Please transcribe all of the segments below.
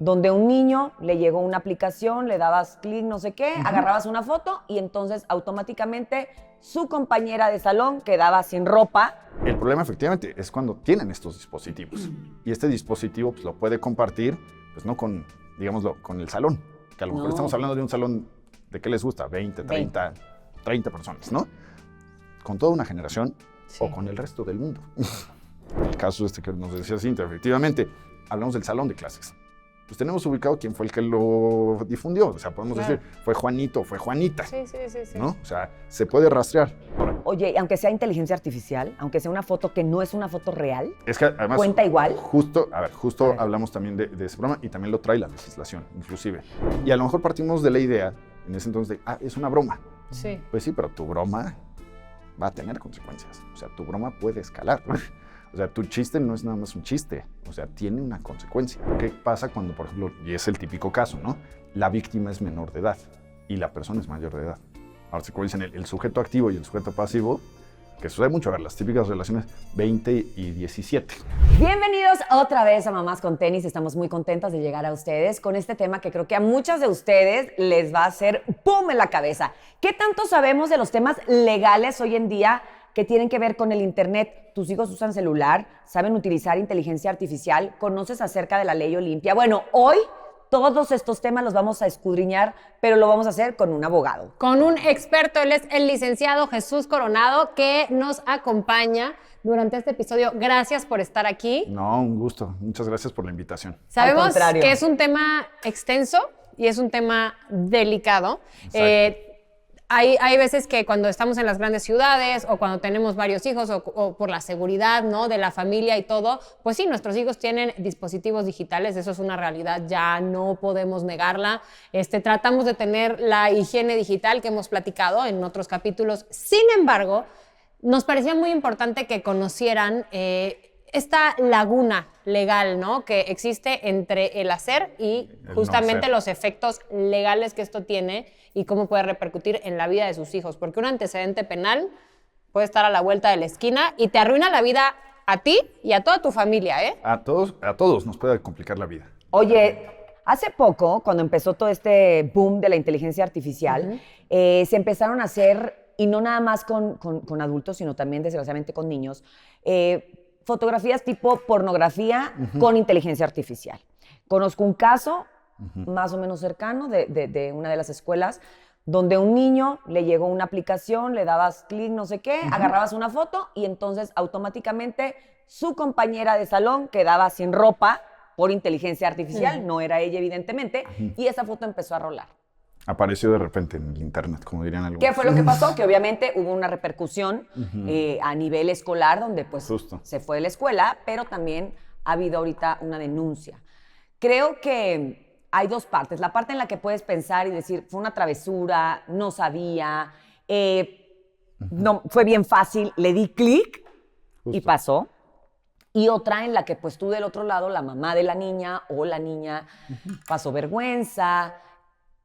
donde a un niño le llegó una aplicación, le dabas clic, no sé qué, agarrabas una foto y entonces automáticamente su compañera de salón quedaba sin ropa. El problema efectivamente es cuando tienen estos dispositivos y este dispositivo pues, lo puede compartir, pues no con, digámoslo, con el salón, que a lo mejor estamos hablando de un salón de qué les gusta, 20, 30 personas, ¿no? Con toda una generación o con el resto del mundo. El caso que nos decía Cintia, efectivamente, hablamos del salón de clases. Pues tenemos ubicado quién fue el que lo difundió. O sea, podemos decir, fue Juanito o fue Juanita. Sí. ¿No? O sea, se puede rastrear. Ahora, Oye, aunque sea inteligencia artificial, aunque sea una foto que no es una foto real, es que además... ¿cuenta igual? Justo hablamos también de ese programa y también lo trae la legislación, inclusive. Y a lo mejor partimos de la idea, en ese entonces, de, es una broma. Sí. Pues sí, pero tu broma va a tener consecuencias. O sea, tu broma puede escalar. O sea, tu chiste no es nada más un chiste, o sea, tiene una consecuencia. ¿Qué pasa cuando, por ejemplo, y es el típico caso, ¿no? La víctima es menor de edad y la persona es mayor de edad. Ahora, como dicen, el sujeto activo y el sujeto pasivo, que sucede mucho, a ver, las típicas relaciones 20 y 17. Bienvenidos otra vez a Mamás con Tenis. Estamos muy contentas de llegar a ustedes con este tema que creo que a muchas de ustedes les va a hacer ¡pum! En la cabeza. ¿Qué tanto sabemos de los temas legales hoy en día que tienen que ver con el internet? ¿Tus hijos usan celular? ¿Saben utilizar inteligencia artificial? ¿Conoces acerca de la ley Olimpia? Bueno, hoy todos estos temas los vamos a escudriñar, pero lo vamos a hacer con un abogado. Con un experto, él es el licenciado Jesús Coronado, que nos acompaña durante este episodio. Gracias por estar aquí. No, un gusto. Muchas gracias por la invitación. Sabemos que es un tema extenso y es un tema delicado. Hay veces que cuando estamos en las grandes ciudades o cuando tenemos varios hijos o por la seguridad, ¿no?, de la familia y todo, pues sí, nuestros hijos tienen dispositivos digitales, eso es una realidad, ya no podemos negarla. Tratamos de tener la higiene digital que hemos platicado en otros capítulos. Sin embargo, nos parecía muy importante que conocieran esta laguna legal, ¿no?, que existe entre el hacer y justamente los efectos legales que esto tiene y cómo puede repercutir en la vida de sus hijos. Porque un antecedente penal puede estar a la vuelta de la esquina y te arruina la vida a ti y a toda tu familia, ¿eh? A todos nos puede complicar la vida. Oye, hace poco, cuando empezó todo este boom de la inteligencia artificial, se empezaron a hacer, y no nada más con adultos, sino también, desgraciadamente, con niños, fotografías tipo pornografía con inteligencia artificial. Conozco un caso más o menos cercano de una de las escuelas donde a un niño le llegó una aplicación, le dabas clic, no sé qué, agarrabas una foto y entonces automáticamente su compañera de salón quedaba sin ropa por inteligencia artificial, no era ella evidentemente, y esa foto empezó a rolar. Apareció de repente en el internet, como dirían algunos. ¿Qué fue lo que pasó? Que obviamente hubo una repercusión a nivel escolar donde pues se fue de la escuela, pero también ha habido ahorita una denuncia. Creo que hay dos partes. La parte en la que puedes pensar y decir, fue una travesura, no sabía, no, fue bien fácil, le di clic y pasó. Y otra en la que pues tú del otro lado, la mamá de la niña o la niña pasó vergüenza,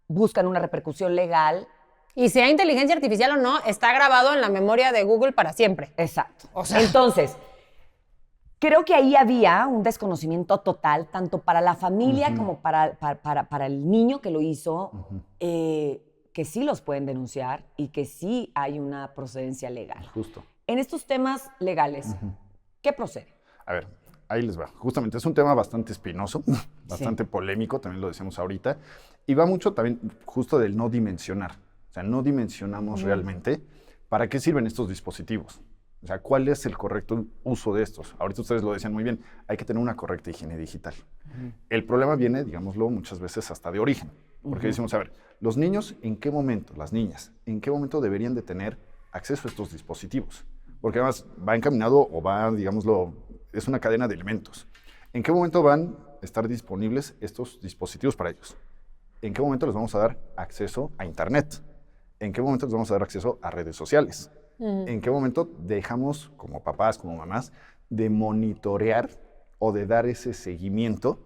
buscan una repercusión legal. Y sea inteligencia artificial o no, está grabado en la memoria de Google para siempre. Exacto. O sea, entonces, creo que ahí había un desconocimiento total, tanto para la familia como para el niño que lo hizo, que sí los pueden denunciar y que sí hay una procedencia legal. Justo. En estos temas legales, ¿qué procede? A ver, ahí les va. Justamente es un tema bastante espinoso, bastante polémico, también lo decíamos ahorita, y va mucho también justo del no dimensionar. O sea, no dimensionamos realmente para qué sirven estos dispositivos. O sea, ¿cuál es el correcto uso de estos? Ahorita ustedes lo decían muy bien, hay que tener una correcta higiene digital. El problema viene, digámoslo, muchas veces hasta de origen. Porque decimos, a ver, los niños, ¿en qué momento, las niñas, en qué momento deberían de tener acceso a estos dispositivos? Porque además va encaminado o va, digámoslo, es una cadena de elementos. ¿En qué momento van a estar disponibles estos dispositivos para ellos? ¿En qué momento les vamos a dar acceso a Internet? ¿En qué momento les vamos a dar acceso a redes sociales? ¿En qué momento dejamos, como papás, como mamás, de monitorear o de dar ese seguimiento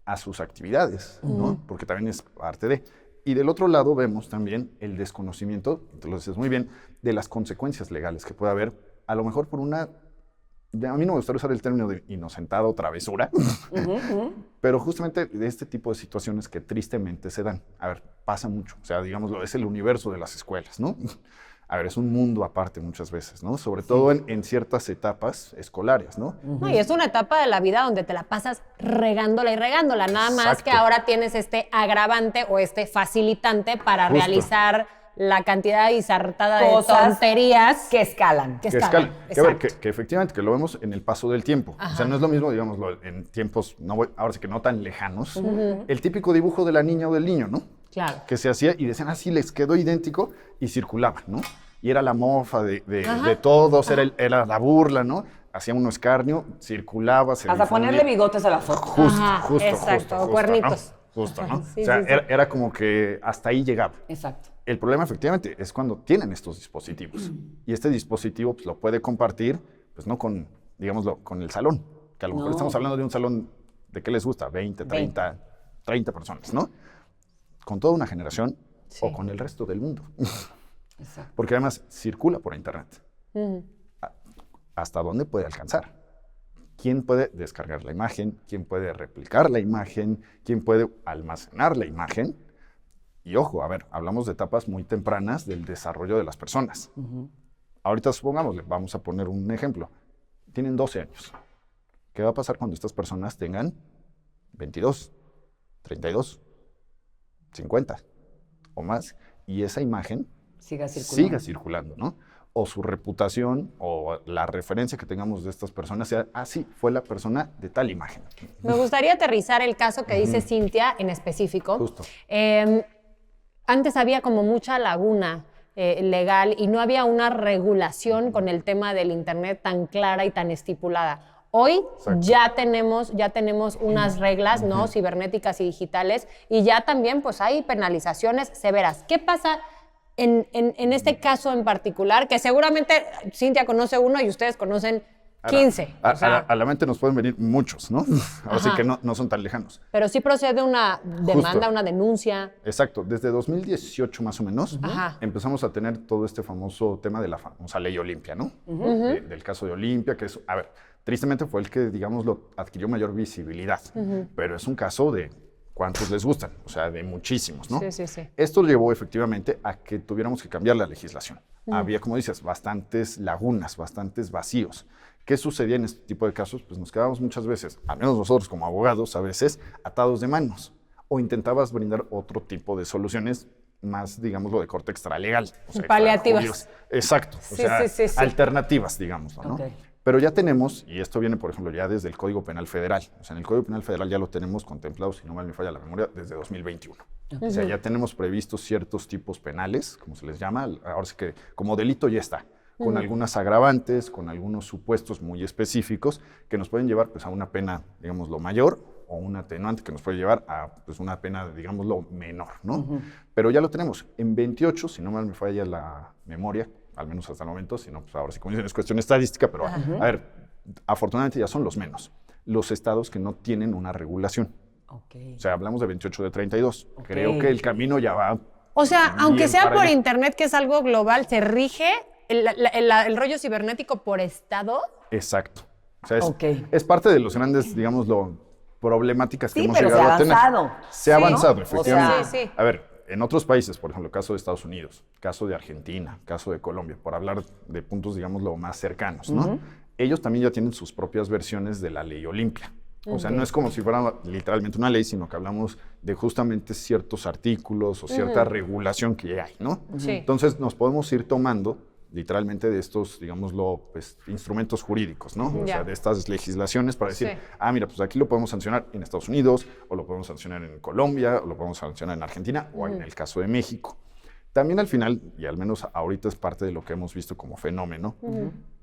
a sus actividades, ¿no? Porque también es parte de... Y del otro lado vemos también el desconocimiento, te lo dices muy bien, de las consecuencias legales que puede haber, a lo mejor por una a mí no me gustaría usar el término de inocentado o travesura, pero justamente de este tipo de situaciones que tristemente se dan. A ver, pasa mucho, o sea, digámoslo, es el universo de las escuelas, ¿no? A ver, es un mundo aparte muchas veces, ¿no? Sobre todo en ciertas etapas escolares, ¿no? No, y es una etapa de la vida donde te la pasas regándola y regándola. Nada más Exacto. que ahora tienes este agravante o este facilitante para Justo. realizar la cantidad disartada de Cosas tonterías que escalan. que Que escalan. escala. Que, a ver, Exacto. que efectivamente, que lo vemos en el paso del tiempo. O sea, no es lo mismo, digámoslo, en tiempos, ahora sí que no tan lejanos, el típico dibujo de la niña o del niño, ¿no? Claro. Que se hacía y decían, sí, les quedó idéntico y circulaba, ¿no? Y era la mofa de todos, era la burla, ¿no? Hacía uno escarnio, circulaba, se Hasta difundía. ponerle bigotes a la foto. Justo, exacto, o ¿no? cuernitos. Justo, ¿no? Sí, o sea, sí, sí. era como que hasta ahí llegaba. Exacto. El problema, efectivamente, es cuando tienen estos dispositivos. Y este dispositivo pues, lo puede compartir, pues no con, digámoslo, con el salón. Que a lo mejor No. estamos hablando de un salón, ¿de qué les gusta? 20, 30, 30 personas, ¿no? Con toda una generación o con el resto del mundo. Exacto. Porque además circula por internet. ¿Hasta dónde puede alcanzar? ¿Quién puede descargar la imagen? ¿Quién puede replicar la imagen? ¿Quién puede almacenar la imagen? Y ojo, a ver, hablamos de etapas muy tempranas del desarrollo de las personas. Ahorita supongamos, vamos a poner un ejemplo. Tienen 12 años. ¿Qué va a pasar cuando estas personas tengan 22, 32, 50 o más? Y esa imagen Siga circulando. siga circulando, ¿no? O su reputación o la referencia que tengamos de estas personas sea, sí, fue la persona de tal imagen. Me gustaría aterrizar el caso que dice Cintia en específico. Justo. Antes había como mucha laguna legal y no había una regulación con el tema del Internet tan clara y tan estipulada. Hoy Exacto. ya tenemos unas reglas, ¿no? Cibernéticas y digitales, y ya también pues hay penalizaciones severas. ¿Qué pasa en este caso en particular? Que seguramente Cintia conoce uno y ustedes conocen 15. A la mente nos pueden venir muchos, ¿no? Ahora sí que no son tan lejanos. Pero sí procede una demanda, Justo. una denuncia. Exacto, desde 2018 más o menos Ajá. empezamos a tener todo este famoso tema de la famosa ley Olimpia, ¿no? Del caso de Olimpia, que es, a ver, tristemente fue el que, digamos, lo adquirió mayor visibilidad, pero es un caso de cuántos les gustan, o sea, de muchísimos, ¿no? Sí. Esto llevó efectivamente a que tuviéramos que cambiar la legislación. Había, como dices, bastantes lagunas, bastantes vacíos. ¿Qué sucedía en este tipo de casos? Pues nos quedábamos muchas veces, al menos nosotros como abogados, a veces atados de manos. O intentabas brindar otro tipo de soluciones más, digámoslo, de corte extralegal. O sea, Paliativas. extrajurídicas. Exacto. O sea, Sí. alternativas, digámoslo, ¿no? Ok. Pero ya tenemos, y esto viene, por ejemplo, ya desde el Código Penal Federal. O sea, en el Código Penal Federal ya lo tenemos contemplado, si no mal me falla la memoria, desde 2021. O sea, ya tenemos previstos ciertos tipos penales, como se les llama. Ahora sí que como delito ya está, con algunas agravantes, con algunos supuestos muy específicos que nos pueden llevar pues, a una pena, digámoslo, mayor o un atenuante que nos puede llevar a pues, una pena, digámoslo, menor, ¿no? Pero ya lo tenemos. En 28, si no mal me falla la memoria, al menos hasta el momento, si no, pues ahora sí, como dicen, es cuestión estadística, pero a ver, afortunadamente ya son los menos. Los estados que no tienen una regulación. Okay. O sea, hablamos de 28 de 32. Creo que el camino ya va. O sea, bien aunque sea para por allá. Internet, que es algo global, ¿se rige el rollo cibernético por estado? Exacto. O sea, Ok. es parte de los grandes, digámoslo, problemáticas que Sí, hemos pero se llegado ha a tener. avanzado. Se ha Sí, avanzado, ¿no? efectivamente. O sea, Sí. A ver, en otros países, por ejemplo, caso de Estados Unidos, caso de Argentina, caso de Colombia, por hablar de puntos, digámoslo, más cercanos, ¿no? Ellos también ya tienen sus propias versiones de la ley Olimpia. O sea, no es como si fuera literalmente una ley, sino que hablamos de justamente ciertos artículos o cierta regulación que hay, ¿no? Sí. Entonces, nos podemos ir tomando literalmente de estos, digámoslo, pues, instrumentos jurídicos, ¿no? O Ya. sea, de estas legislaciones para decir, Sí. mira, pues aquí lo podemos sancionar en Estados Unidos, o lo podemos sancionar en Colombia, o lo podemos sancionar en Argentina, o en el caso de México. También al final, y al menos ahorita es parte de lo que hemos visto como fenómeno,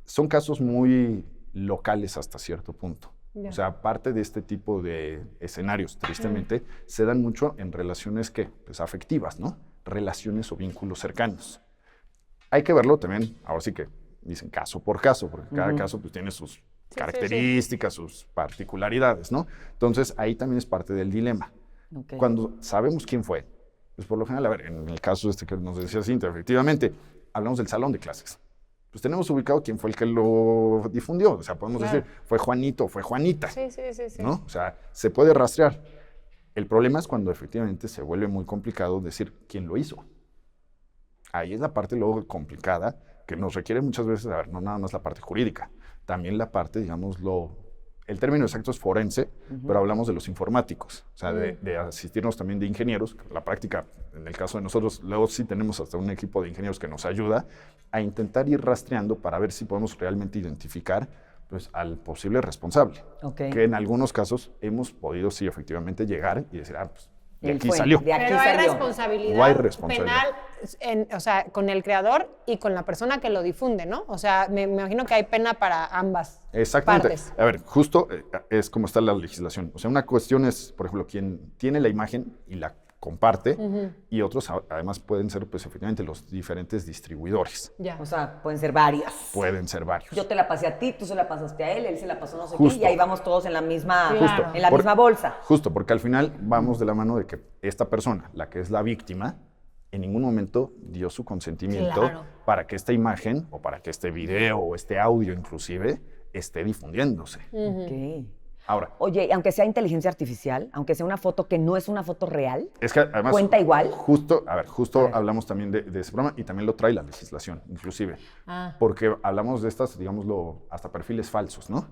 son casos muy locales hasta cierto punto. Ya. O sea, parte de este tipo de escenarios, tristemente, se dan mucho en relaciones que, pues, afectivas, ¿no? Relaciones o vínculos cercanos. Hay que verlo también, ahora sí que dicen caso por caso, porque cada caso pues, tiene sus características, sus particularidades, ¿no? Entonces, ahí también es parte del dilema. Ok. Cuando sabemos quién fue, pues por lo general, a ver, en el caso este que nos decía Cintia, efectivamente, hablamos del salón de clases. pues tenemos ubicado quién fue el que lo difundió. O sea, podemos decir, fue Juanito, fue Juanita. Sí. ¿No? O sea, se puede rastrear. El problema es cuando efectivamente se vuelve muy complicado decir quién lo hizo. Ahí es la parte luego complicada que nos requiere muchas veces, a ver, no nada más la parte jurídica, también la parte, digamos, el término exacto es forense, pero hablamos de los informáticos, o sea, de asistirnos también de ingenieros. La práctica, en el caso de nosotros, luego sí tenemos hasta un equipo de ingenieros que nos ayuda a intentar ir rastreando para ver si podemos realmente identificar pues, al posible responsable. Okay. Que en algunos casos hemos podido, sí, efectivamente llegar y decir, pues, de aquí fue, salió. de aquí Pero hay salió. responsabilidad, O hay responsabilidad. penal, o sea, con el creador y con la persona que lo difunde, ¿no? O sea, me imagino que hay pena para ambas Exactamente. partes. A ver, justo es como está la legislación. O sea, una cuestión es, por ejemplo, quien tiene la imagen y la comparte, y otros además pueden ser, pues, efectivamente, los diferentes distribuidores. Ya. O sea, pueden ser varios. Pueden ser varios. Yo te la pasé a ti, tú se la pasaste a él se la pasó no sé Justo. qué, y ahí vamos todos en la misma, Claro. en la misma bolsa. Justo, porque al final vamos de la mano de que esta persona, la que es la víctima, en ningún momento dio su consentimiento Claro. para que esta imagen, o para que este video, o este audio inclusive, esté difundiéndose. Ok. Ahora, Oye, y aunque sea inteligencia artificial, aunque sea una foto que no es una foto real, es que además... ¿cuenta igual? Justo, a ver, A ver. hablamos también de ese programa y también lo trae la legislación, inclusive. Porque hablamos de estas, digámoslo, hasta perfiles falsos, ¿no?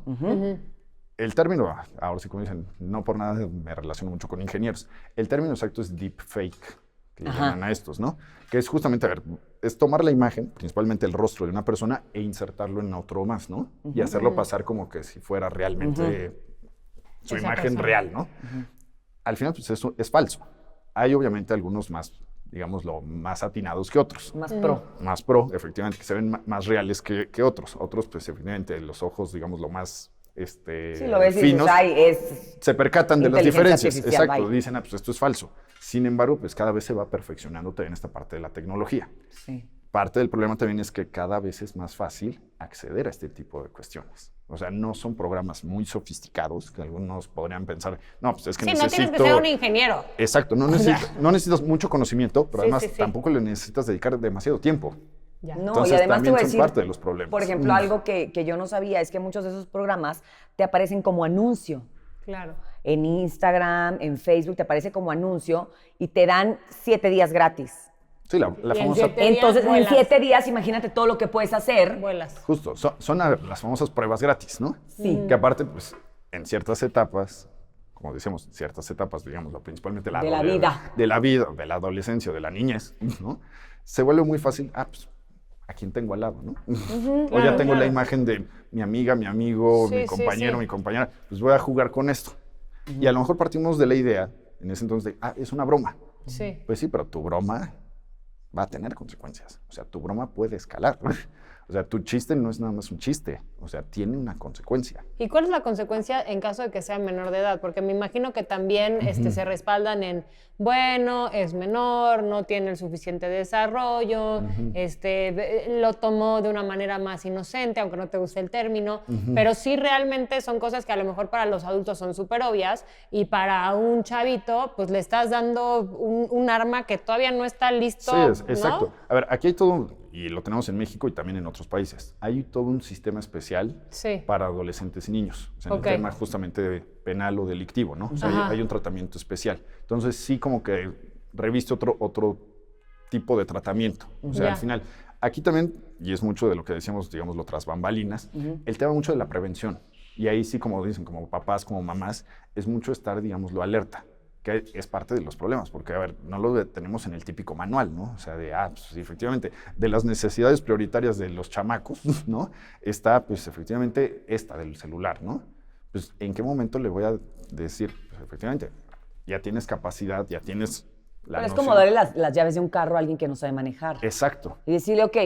El término, ahora sí como dicen, no por nada me relaciono mucho con ingenieros, el término exacto es deepfake, que le llaman a estos, ¿no? Que es justamente, a ver, es tomar la imagen, principalmente el rostro de una persona, e insertarlo en otro más, ¿no? Y hacerlo pasar como que si fuera realmente su Esa imagen persona. real, ¿no? Al final, pues eso es falso. Hay obviamente algunos más, digámoslo, más atinados que otros. Más pro. Más pro, efectivamente, que se ven más reales que otros. Otros, pues efectivamente, los ojos, digamos, lo más Sí, lo ves y finos, dices, ay, es... se percatan de las inteligencia diferencias. artificial, Exacto, bye. dicen, pues esto es falso. Sin embargo, pues cada vez se va perfeccionando también esta parte de la tecnología. Sí. Parte del problema también es que cada vez es más fácil acceder a este tipo de cuestiones. O sea, no son programas muy sofisticados, que algunos podrían pensar, no, pues es que Sí, necesito... no tienes que ser un ingeniero. Exacto, no necesitas mucho conocimiento, pero Sí, además sí, sí. tampoco le necesitas dedicar demasiado tiempo. Ya. No, Entonces, y además te también voy a son decir, parte de los problemas. por ejemplo, algo que yo no sabía es que muchos de esos programas te aparecen como anuncio. Claro. En Instagram, en Facebook, te aparece como anuncio y te dan 7 días gratis. Sí, la Y en famosa... 7 días Entonces, en vuelas. 7 días, imagínate todo lo que puedes hacer. Vuelas. Justo, son a ver, las famosas pruebas gratis, ¿no? Sí. Que aparte, pues, en ciertas etapas, como decíamos, ciertas etapas, digamos, principalmente De la vida. de la vida, de la adolescencia, de la niñez, ¿no? Se vuelve muy fácil, pues, ¿a quién tengo al lado, no? O ya claro, tengo la claro. imagen de mi amiga, mi amigo, Sí, mi sí, compañero, sí. mi compañera, pues voy a jugar con esto. Y a lo mejor partimos de la idea, en ese entonces, de, es una broma. Sí. Pues sí, pero tu broma va a tener consecuencias. O sea, tu broma puede escalar. O sea, tu chiste no es nada más un chiste. O sea, tiene una consecuencia. ¿Y cuál es la consecuencia en caso de que sea menor de edad? Porque me imagino que también se respaldan en, bueno, es menor, no tiene el suficiente desarrollo, lo tomó de una manera más inocente, aunque no te guste el término, pero sí realmente son cosas que a lo mejor para los adultos son súper obvias y para un chavito, pues le estás dando un arma que todavía no está listo. Sí, exacto. ¿no? A ver, aquí hay todo, y lo tenemos en México y también en otros países, hay todo un sistema especial Sí. para adolescentes y niños. O sea, en Ok. el tema justamente penal o delictivo, ¿no? O sea, Ajá. hay un tratamiento especial. Entonces, sí como que reviste otro tipo de tratamiento. O sea, Ya. al final, aquí también, y es mucho de lo que decíamos, digamos, lo tras bambalinas, el tema mucho de la prevención. Y ahí sí, como dicen, como papás, como mamás, es mucho estar, digamos, lo alerta, que es parte de los problemas, porque, a ver, no lo tenemos en el típico manual, ¿no? O sea, pues sí, efectivamente, de las necesidades prioritarias de los chamacos, ¿no? Está, pues, efectivamente, esta del celular, ¿no? Pues, ¿en qué momento le voy a decir, pues, efectivamente, ya tienes capacidad, ya tienes la Pero es noción? como darle las llaves de un carro a alguien que no sabe manejar. Exacto. Y decirle, ok,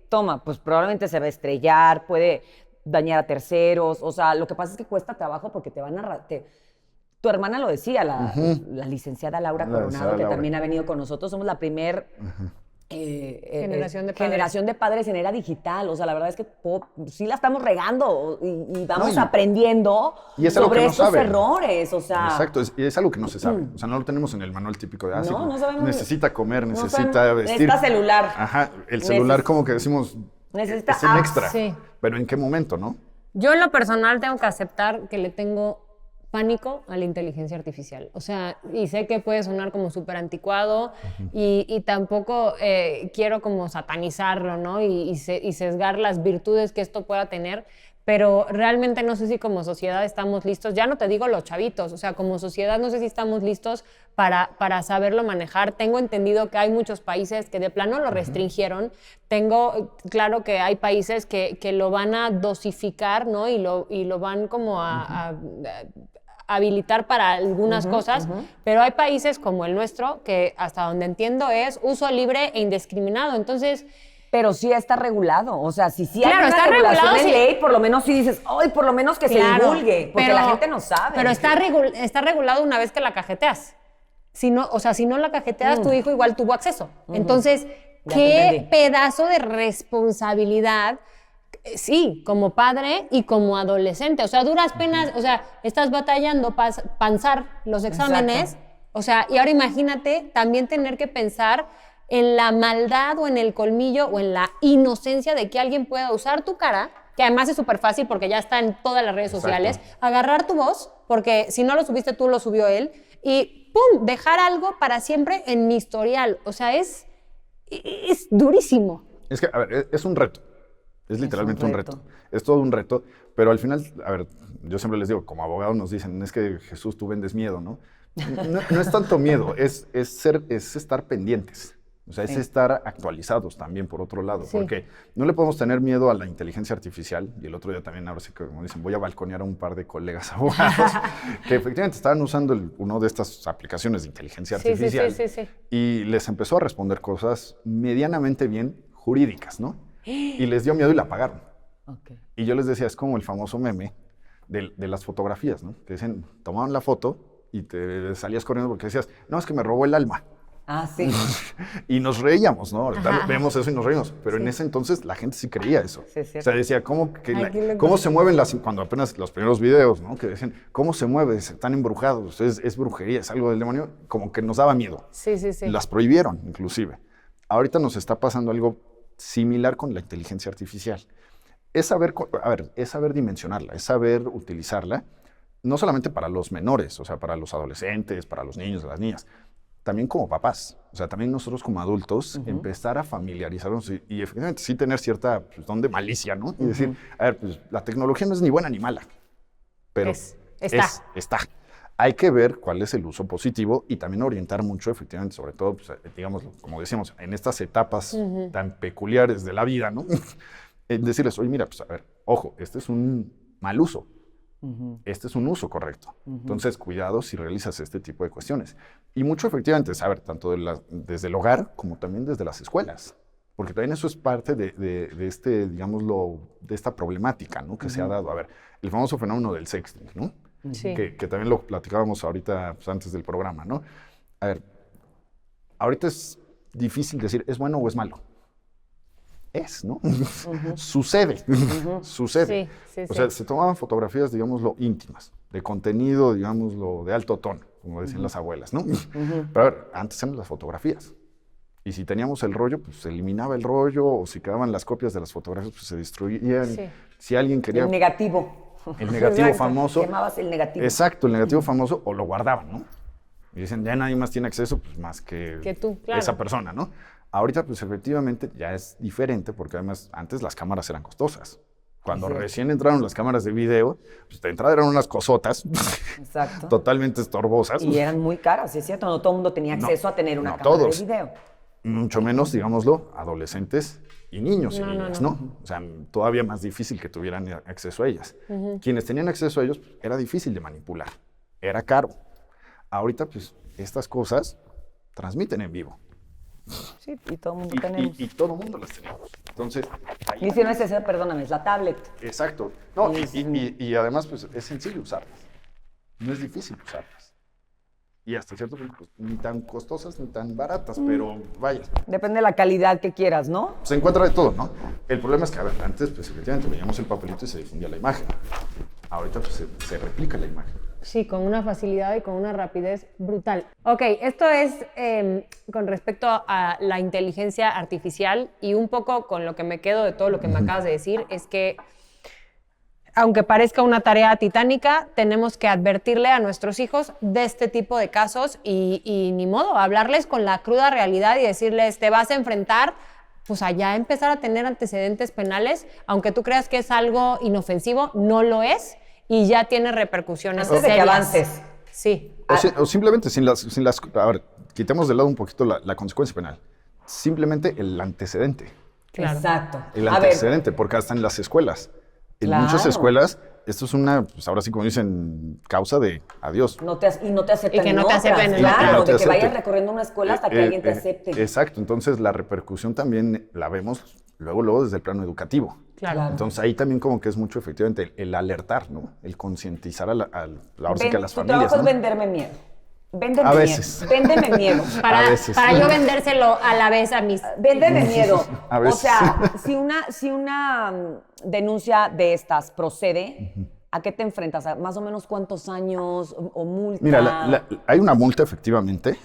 toma, pues probablemente se va a estrellar, puede dañar a terceros. O sea, lo que pasa es que cuesta trabajo porque te van a... Tu hermana lo decía, la licenciada Laura La Coronado, licenciada que Laura. también ha venido con nosotros. Somos la primer Generación de padres. generación de padres en era digital. O sea, la verdad es que sí la estamos regando y vamos No, y- aprendiendo y es algo sobre que no estos saben. errores. O sea, Exacto, y es algo que no se sabe. O sea, no lo tenemos en el manual típico de, No sabemos. necesita comer, No necesita sabemos. vestir. Necesita celular. Ajá, el celular como que decimos, Necesita es un apps. extra. Sí. Pero ¿en qué momento, no? Yo en lo personal tengo que aceptar que le tengo pánico a la inteligencia artificial. O sea, y sé que puede sonar como súper anticuado y tampoco quiero como satanizarlo, ¿no? Y sesgar las virtudes que esto pueda tener, pero realmente no sé si como sociedad estamos listos, ya no te digo los chavitos, o sea, como sociedad no sé si estamos listos para saberlo manejar. Tengo entendido que hay muchos países que de plano lo restringieron. Tengo claro que hay países que lo van a dosificar, ¿no? Y lo van como a habilitar para algunas cosas, pero hay países como el nuestro que hasta donde entiendo es uso libre e indiscriminado. Entonces, Pero sí está regulado. O sea, si sí Claro, hay una está regulación regulado, en sí. ley, por lo menos sí dices, ¡ay, por lo menos que se divulgue! Porque la gente no sabe. Pero está regulado una vez que la cajeteas. Si no, o sea, si no la cajeteas, tu hijo igual tuvo acceso. Entonces, Ya te qué entendí. pedazo de responsabilidad, sí, como padre y como adolescente. O sea, duras penas, o sea, estás batallando para panzar los exámenes. Exacto. O sea, y ahora imagínate también tener que pensar en la maldad o en el colmillo o en la inocencia de que alguien pueda usar tu cara, que además es súper fácil porque ya está en todas las redes sociales, agarrar tu voz, porque si no lo subiste tú, lo subió él, y ¡pum!, dejar algo para siempre en mi historial. O sea, es durísimo. Es que, a ver, es un reto. Es literalmente un reto. reto. Es todo un reto. Pero al final, a ver, yo siempre les digo, como abogados nos dicen, es que Jesús, tú vendes miedo, ¿no? No es tanto miedo, es estar pendientes. O sea, es estar actualizados también, por otro lado. Sí. Porque no le podemos tener miedo a la inteligencia artificial. Y el otro día también, ahora sí que, como dicen, voy a balconear a un par de colegas abogados que efectivamente estaban usando una de estas aplicaciones de inteligencia artificial. Sí. Y les empezó a responder cosas medianamente bien jurídicas, ¿no? Y les dio miedo y la apagaron. Okay. Y yo les decía, es como el famoso meme de las fotografías, ¿no? Que dicen, tomaban la foto y te salías corriendo porque decías, no, es que me robó el alma. Ah, sí. Y nos reíamos, ¿no? Ahorita vemos eso y nos reímos. Pero en ese entonces la gente sí creía eso. Sí, es o cierto. sea, decía, ¿cómo, que Ay, qué loco. ¿cómo se mueven cuando apenas los primeros videos, ¿no? Que decían, ¿cómo se mueve? Están embrujados, es brujería, es algo del demonio. Como que nos daba miedo. Sí. Las prohibieron, inclusive. Ahorita nos está pasando algo similar con la inteligencia artificial. Es saber dimensionarla, es saber utilizarla, no solamente para los menores, o sea, para los adolescentes, para los niños, las niñas, también como papás, o sea, también nosotros como adultos, empezar a familiarizarnos y efectivamente sí tener cierta don de malicia, ¿no? Y decir, a ver, pues la tecnología no es ni buena ni mala, pero está. Hay que ver cuál es el uso positivo y también orientar mucho, efectivamente, sobre todo, pues, digamos, como decíamos, en estas etapas tan peculiares de la vida, ¿no? Decirles, oye, mira, pues a ver, ojo, este es un mal uso. Este es un uso correcto. Entonces, cuidado si realizas este tipo de cuestiones. Y mucho, efectivamente, saber tanto desde el hogar como también desde las escuelas. Porque también eso es parte de digámoslo, de esta problemática, ¿no? Que se ha dado. A ver, el famoso fenómeno del sexting, ¿no? Sí. Que también lo platicábamos ahorita, pues, antes del programa, ¿no? A ver, ahorita es difícil decir, ¿es bueno o es malo? ¿No? Sucede. Sí. O sea, se tomaban fotografías, digámoslo, íntimas, de contenido, digámoslo, de alto tono, como decían las abuelas, ¿no? Pero a ver, antes eran las fotografías. Y si teníamos el rollo, pues se eliminaba el rollo, o si quedaban las copias de las fotografías, pues se destruían. Sí. Si alguien quería... El negativo. El negativo Exacto. famoso. Quemabas el negativo. Exacto, el negativo famoso, o lo guardaban, ¿no? Y dicen, ya nadie más tiene acceso, pues más que tú, claro. esa persona, ¿no? Ahorita, pues efectivamente, ya es diferente, porque además antes las cámaras eran costosas. Cuando recién entraron las cámaras de video, pues de entrada eran unas cosotas Exacto. totalmente estorbosas. Y eran muy caras, ¿sí es cierto? No todo el mundo tenía acceso a tener una no cámara todos. de video. Mucho menos, digámoslo, adolescentes y niños y niñas, ¿no? O sea, todavía más difícil que tuvieran acceso a ellas. Quienes tenían acceso a ellos, pues, era difícil de manipular, era caro. Ahorita, pues, estas cosas transmiten en vivo. Sí, y todo el mundo tenemos. Y todo el mundo las tenemos. Entonces, ahí Y si no es esa, perdóname, es la tablet. exacto. No, y además, pues, es sencillo usarlas. No es difícil usarlas. Y hasta cierto punto, pues, ni tan costosas ni tan baratas, pero vaya. Depende de la calidad que quieras, ¿no? Se encuentra de todo, ¿no? El problema es que, a ver, antes, pues, efectivamente, veíamos el papelito y se difundía la imagen. Ahorita, pues, se replica la imagen. Sí, con una facilidad y con una rapidez brutal. Ok, esto es con respecto a la inteligencia artificial y un poco con lo que me quedo de todo lo que me acabas de decir, es que aunque parezca una tarea titánica, tenemos que advertirle a nuestros hijos de este tipo de casos y ni modo, hablarles con la cruda realidad y decirles, te vas a enfrentar pues allá empezar a tener antecedentes penales, aunque tú creas que es algo inofensivo, no lo es y ya tiene repercusiones Antes de que serias. avances. Sí. O simplemente sin las... A ver, quitemos de lado un poquito la consecuencia penal. Simplemente el antecedente. Claro. Exacto. El A ver, antecedente, porque hasta en las escuelas. En Claro. muchas escuelas, esto es una, pues ahora sí como dicen, causa de adiós. y no te aceptan Y que no en te otras, acepten en claro, otras. Y no te de que vayas acepten. recorriendo una escuela hasta que alguien te acepte. Exacto, entonces la repercusión también la vemos luego desde el plano educativo. Claro. Entonces ahí también como que es mucho efectivamente el alertar, ¿no? El concientizar ahora sí que a las Tu familias, trabajo ¿no? es venderme miedo. Véndeme A miedo. veces. Véndeme miedo. A veces. Para yo vendérselo a la vez a mis... Véndeme miedo. A O veces. sea, si una denuncia de estas procede, ¿a qué te enfrentas? ¿A más o menos cuántos años o multa? Mira, hay una multa efectivamente,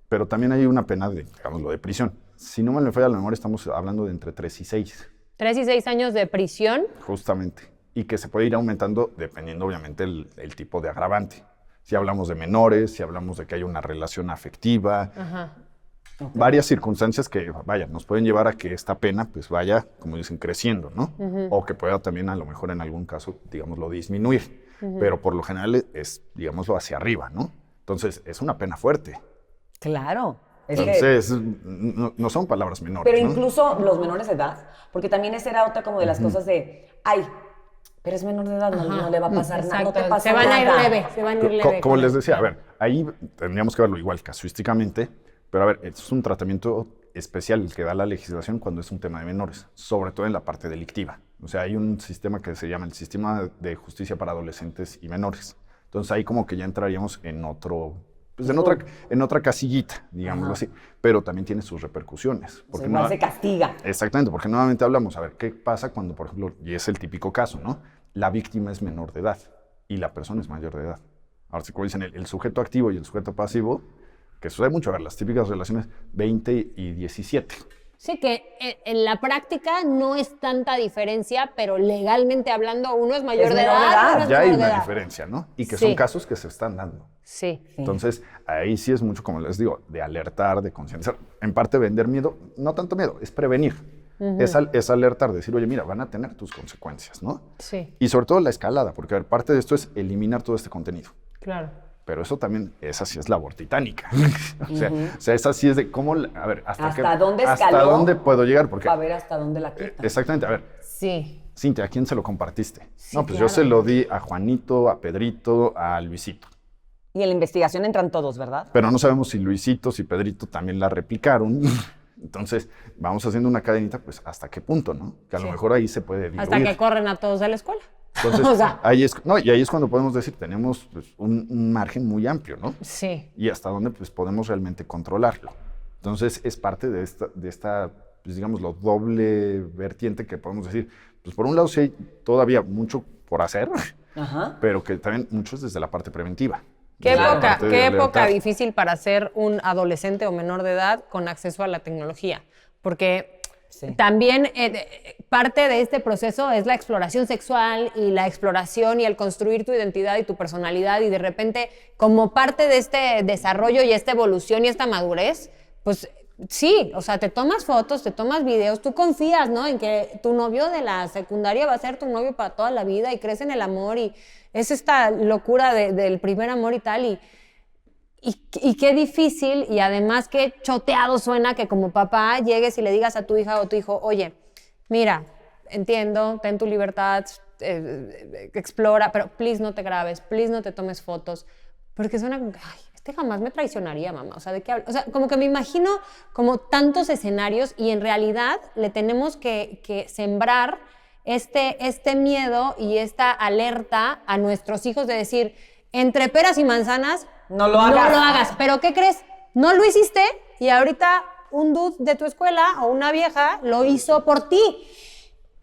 pero también hay una pena de, digámoslo, de prisión. Si no me falla la memoria, estamos hablando de entre 3 y 6, 3 y 6 años de prisión. justamente. Y que se puede ir aumentando dependiendo, obviamente, el tipo de agravante. Si hablamos de menores, si hablamos de que hay una relación afectiva, Ajá. varias circunstancias que, vaya, nos pueden llevar a que esta pena, pues vaya, como dicen, creciendo, ¿no? O que pueda también, a lo mejor, en algún caso, digámoslo, disminuir. Pero por lo general es, digámoslo, hacia arriba, ¿no? Entonces, es una pena fuerte. Claro. Es que- Entonces, no son palabras menores, pero ¿no? incluso los menores de edad, porque también esa era otra como de las cosas de, ay, pero es menor de edad, no le va a pasar nada, no te Exacto. pasa Se van a ir nada. leve, se van a ir leve. Como con les eso. decía, a ver, ahí tendríamos que verlo igual casuísticamente, pero a ver, es un tratamiento especial el que da la legislación cuando es un tema de menores, sobre todo en la parte delictiva. O sea, hay un sistema que se llama el Sistema de Justicia para Adolescentes y Menores. Entonces ahí como que ya entraríamos en otro, pues en otra casillita, digámoslo así, pero también tiene sus repercusiones. O sea, igual se castiga. Exactamente, porque nuevamente hablamos, a ver, ¿qué pasa cuando, por ejemplo, y es el típico caso, ¿no? La víctima es menor de edad y la persona es mayor de edad. Ahora, si como dicen, el sujeto activo y el sujeto pasivo, que sucede mucho, a ver, las típicas relaciones 20 y 17. Sí, que en la práctica no es tanta diferencia, pero legalmente hablando uno es mayor Es de menor de edad. edad. uno es Ya hay menor de una edad. diferencia, ¿no? Y que Sí. son casos que se están dando. Sí. Entonces, ahí sí es mucho, como les digo, de alertar, de concienciar. En parte, vender miedo, no tanto miedo, es prevenir. Es alertar, decir, oye, mira, van a tener tus consecuencias, ¿no? Sí, Y sobre todo la escalada, porque a ver, parte de esto es eliminar todo este contenido. claro. Pero eso también, esa sí es labor titánica. o sea, esa sí es de cómo, a ver, ¿Hasta dónde hasta escaló? dónde puedo llegar. Porque, Para ver hasta dónde la quita. exactamente, a ver, Sí. Cintia, ¿a quién se lo compartiste? Sí, No, pues claro. yo se lo di a Juanito, a Pedrito, a Luisito. Y en la investigación entran todos, ¿verdad? Pero no sabemos si Luisito, si Pedrito también la replicaron. Entonces, vamos haciendo una cadenita, pues, ¿hasta qué punto, no? Que a lo mejor ahí se puede diluir. Hasta que corren a todos de la escuela. Entonces, O sea, ahí es cuando podemos decir, tenemos pues, un margen muy amplio, ¿no? sí. Y hasta dónde pues, podemos realmente controlarlo. Entonces, es parte de esta pues, digamos, lo doble vertiente que podemos decir. Pues, por un lado, sí hay todavía mucho por hacer, Ajá. pero que también mucho es desde la parte preventiva. Qué Desde la época, parte de qué época alertar. difícil para ser un adolescente o menor de edad con acceso a la tecnología. Porque Sí. también parte de este proceso es la exploración sexual y la exploración y el construir tu identidad y tu personalidad. Y de repente, como parte de este desarrollo y esta evolución y esta madurez, pues sí, o sea, te tomas fotos, te tomas videos, tú confías, ¿no? En que tu novio de la secundaria va a ser tu novio para toda la vida y crees en el amor y es esta locura del primer amor y tal. Y qué difícil y además qué choteado suena que como papá llegues y le digas a tu hija o tu hijo, oye, mira, entiendo, ten tu libertad, explora, pero please no te grabes, please no te tomes fotos, porque suena como que, ay, este jamás me traicionaría, mamá, o sea, ¿de qué hablo? O sea, como que me imagino como tantos escenarios y en realidad le tenemos que sembrar este miedo y esta alerta a nuestros hijos de decir, entre peras y manzanas, No lo hagas. no lo hagas. Pero ¿qué crees? No lo hiciste y ahorita un dude de tu escuela o una vieja lo hizo por ti.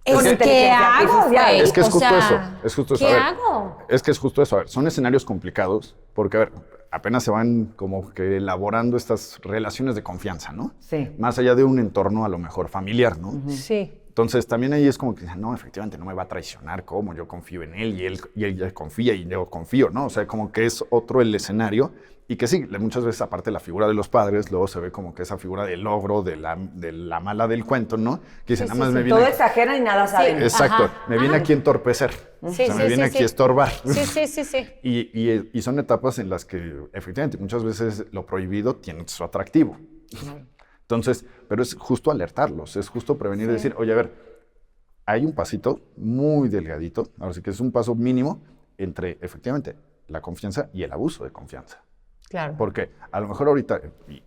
Es Con que, ¿qué inteligencia hago, artificial. güey? Es que es O justo sea, eso, es justo eso. ¿qué A ver, hago? Es que es justo eso. A ver, son escenarios complicados porque, a ver, apenas se van como que elaborando estas relaciones de confianza, ¿no? Sí. Más allá de un entorno a lo mejor familiar, ¿no? Sí. Entonces, también ahí es como que dicen, no, efectivamente, no me va a traicionar, ¿cómo? Yo confío en él y él confía y yo confío, ¿no? O sea, como que es otro el escenario y que sí, muchas veces, aparte de la figura de los padres, luego se ve como que esa figura del logro, de la mala del cuento, ¿no? Que dicen, Sí, nada más sí, me sí. viene... Todo exageran y nada saben. Exacto, Ajá. me viene aquí a entorpecer, Sí, o sea, sí, me viene sí, aquí sí. a estorbar. Sí. Y son etapas en las que, efectivamente, muchas veces lo prohibido tiene su atractivo. Entonces, pero es justo alertarlos, es justo prevenir y decir, oye, a ver, hay un pasito muy delgadito, ahora sí que es un paso mínimo entre, efectivamente, la confianza y el abuso de confianza. Claro. Porque a lo mejor ahorita,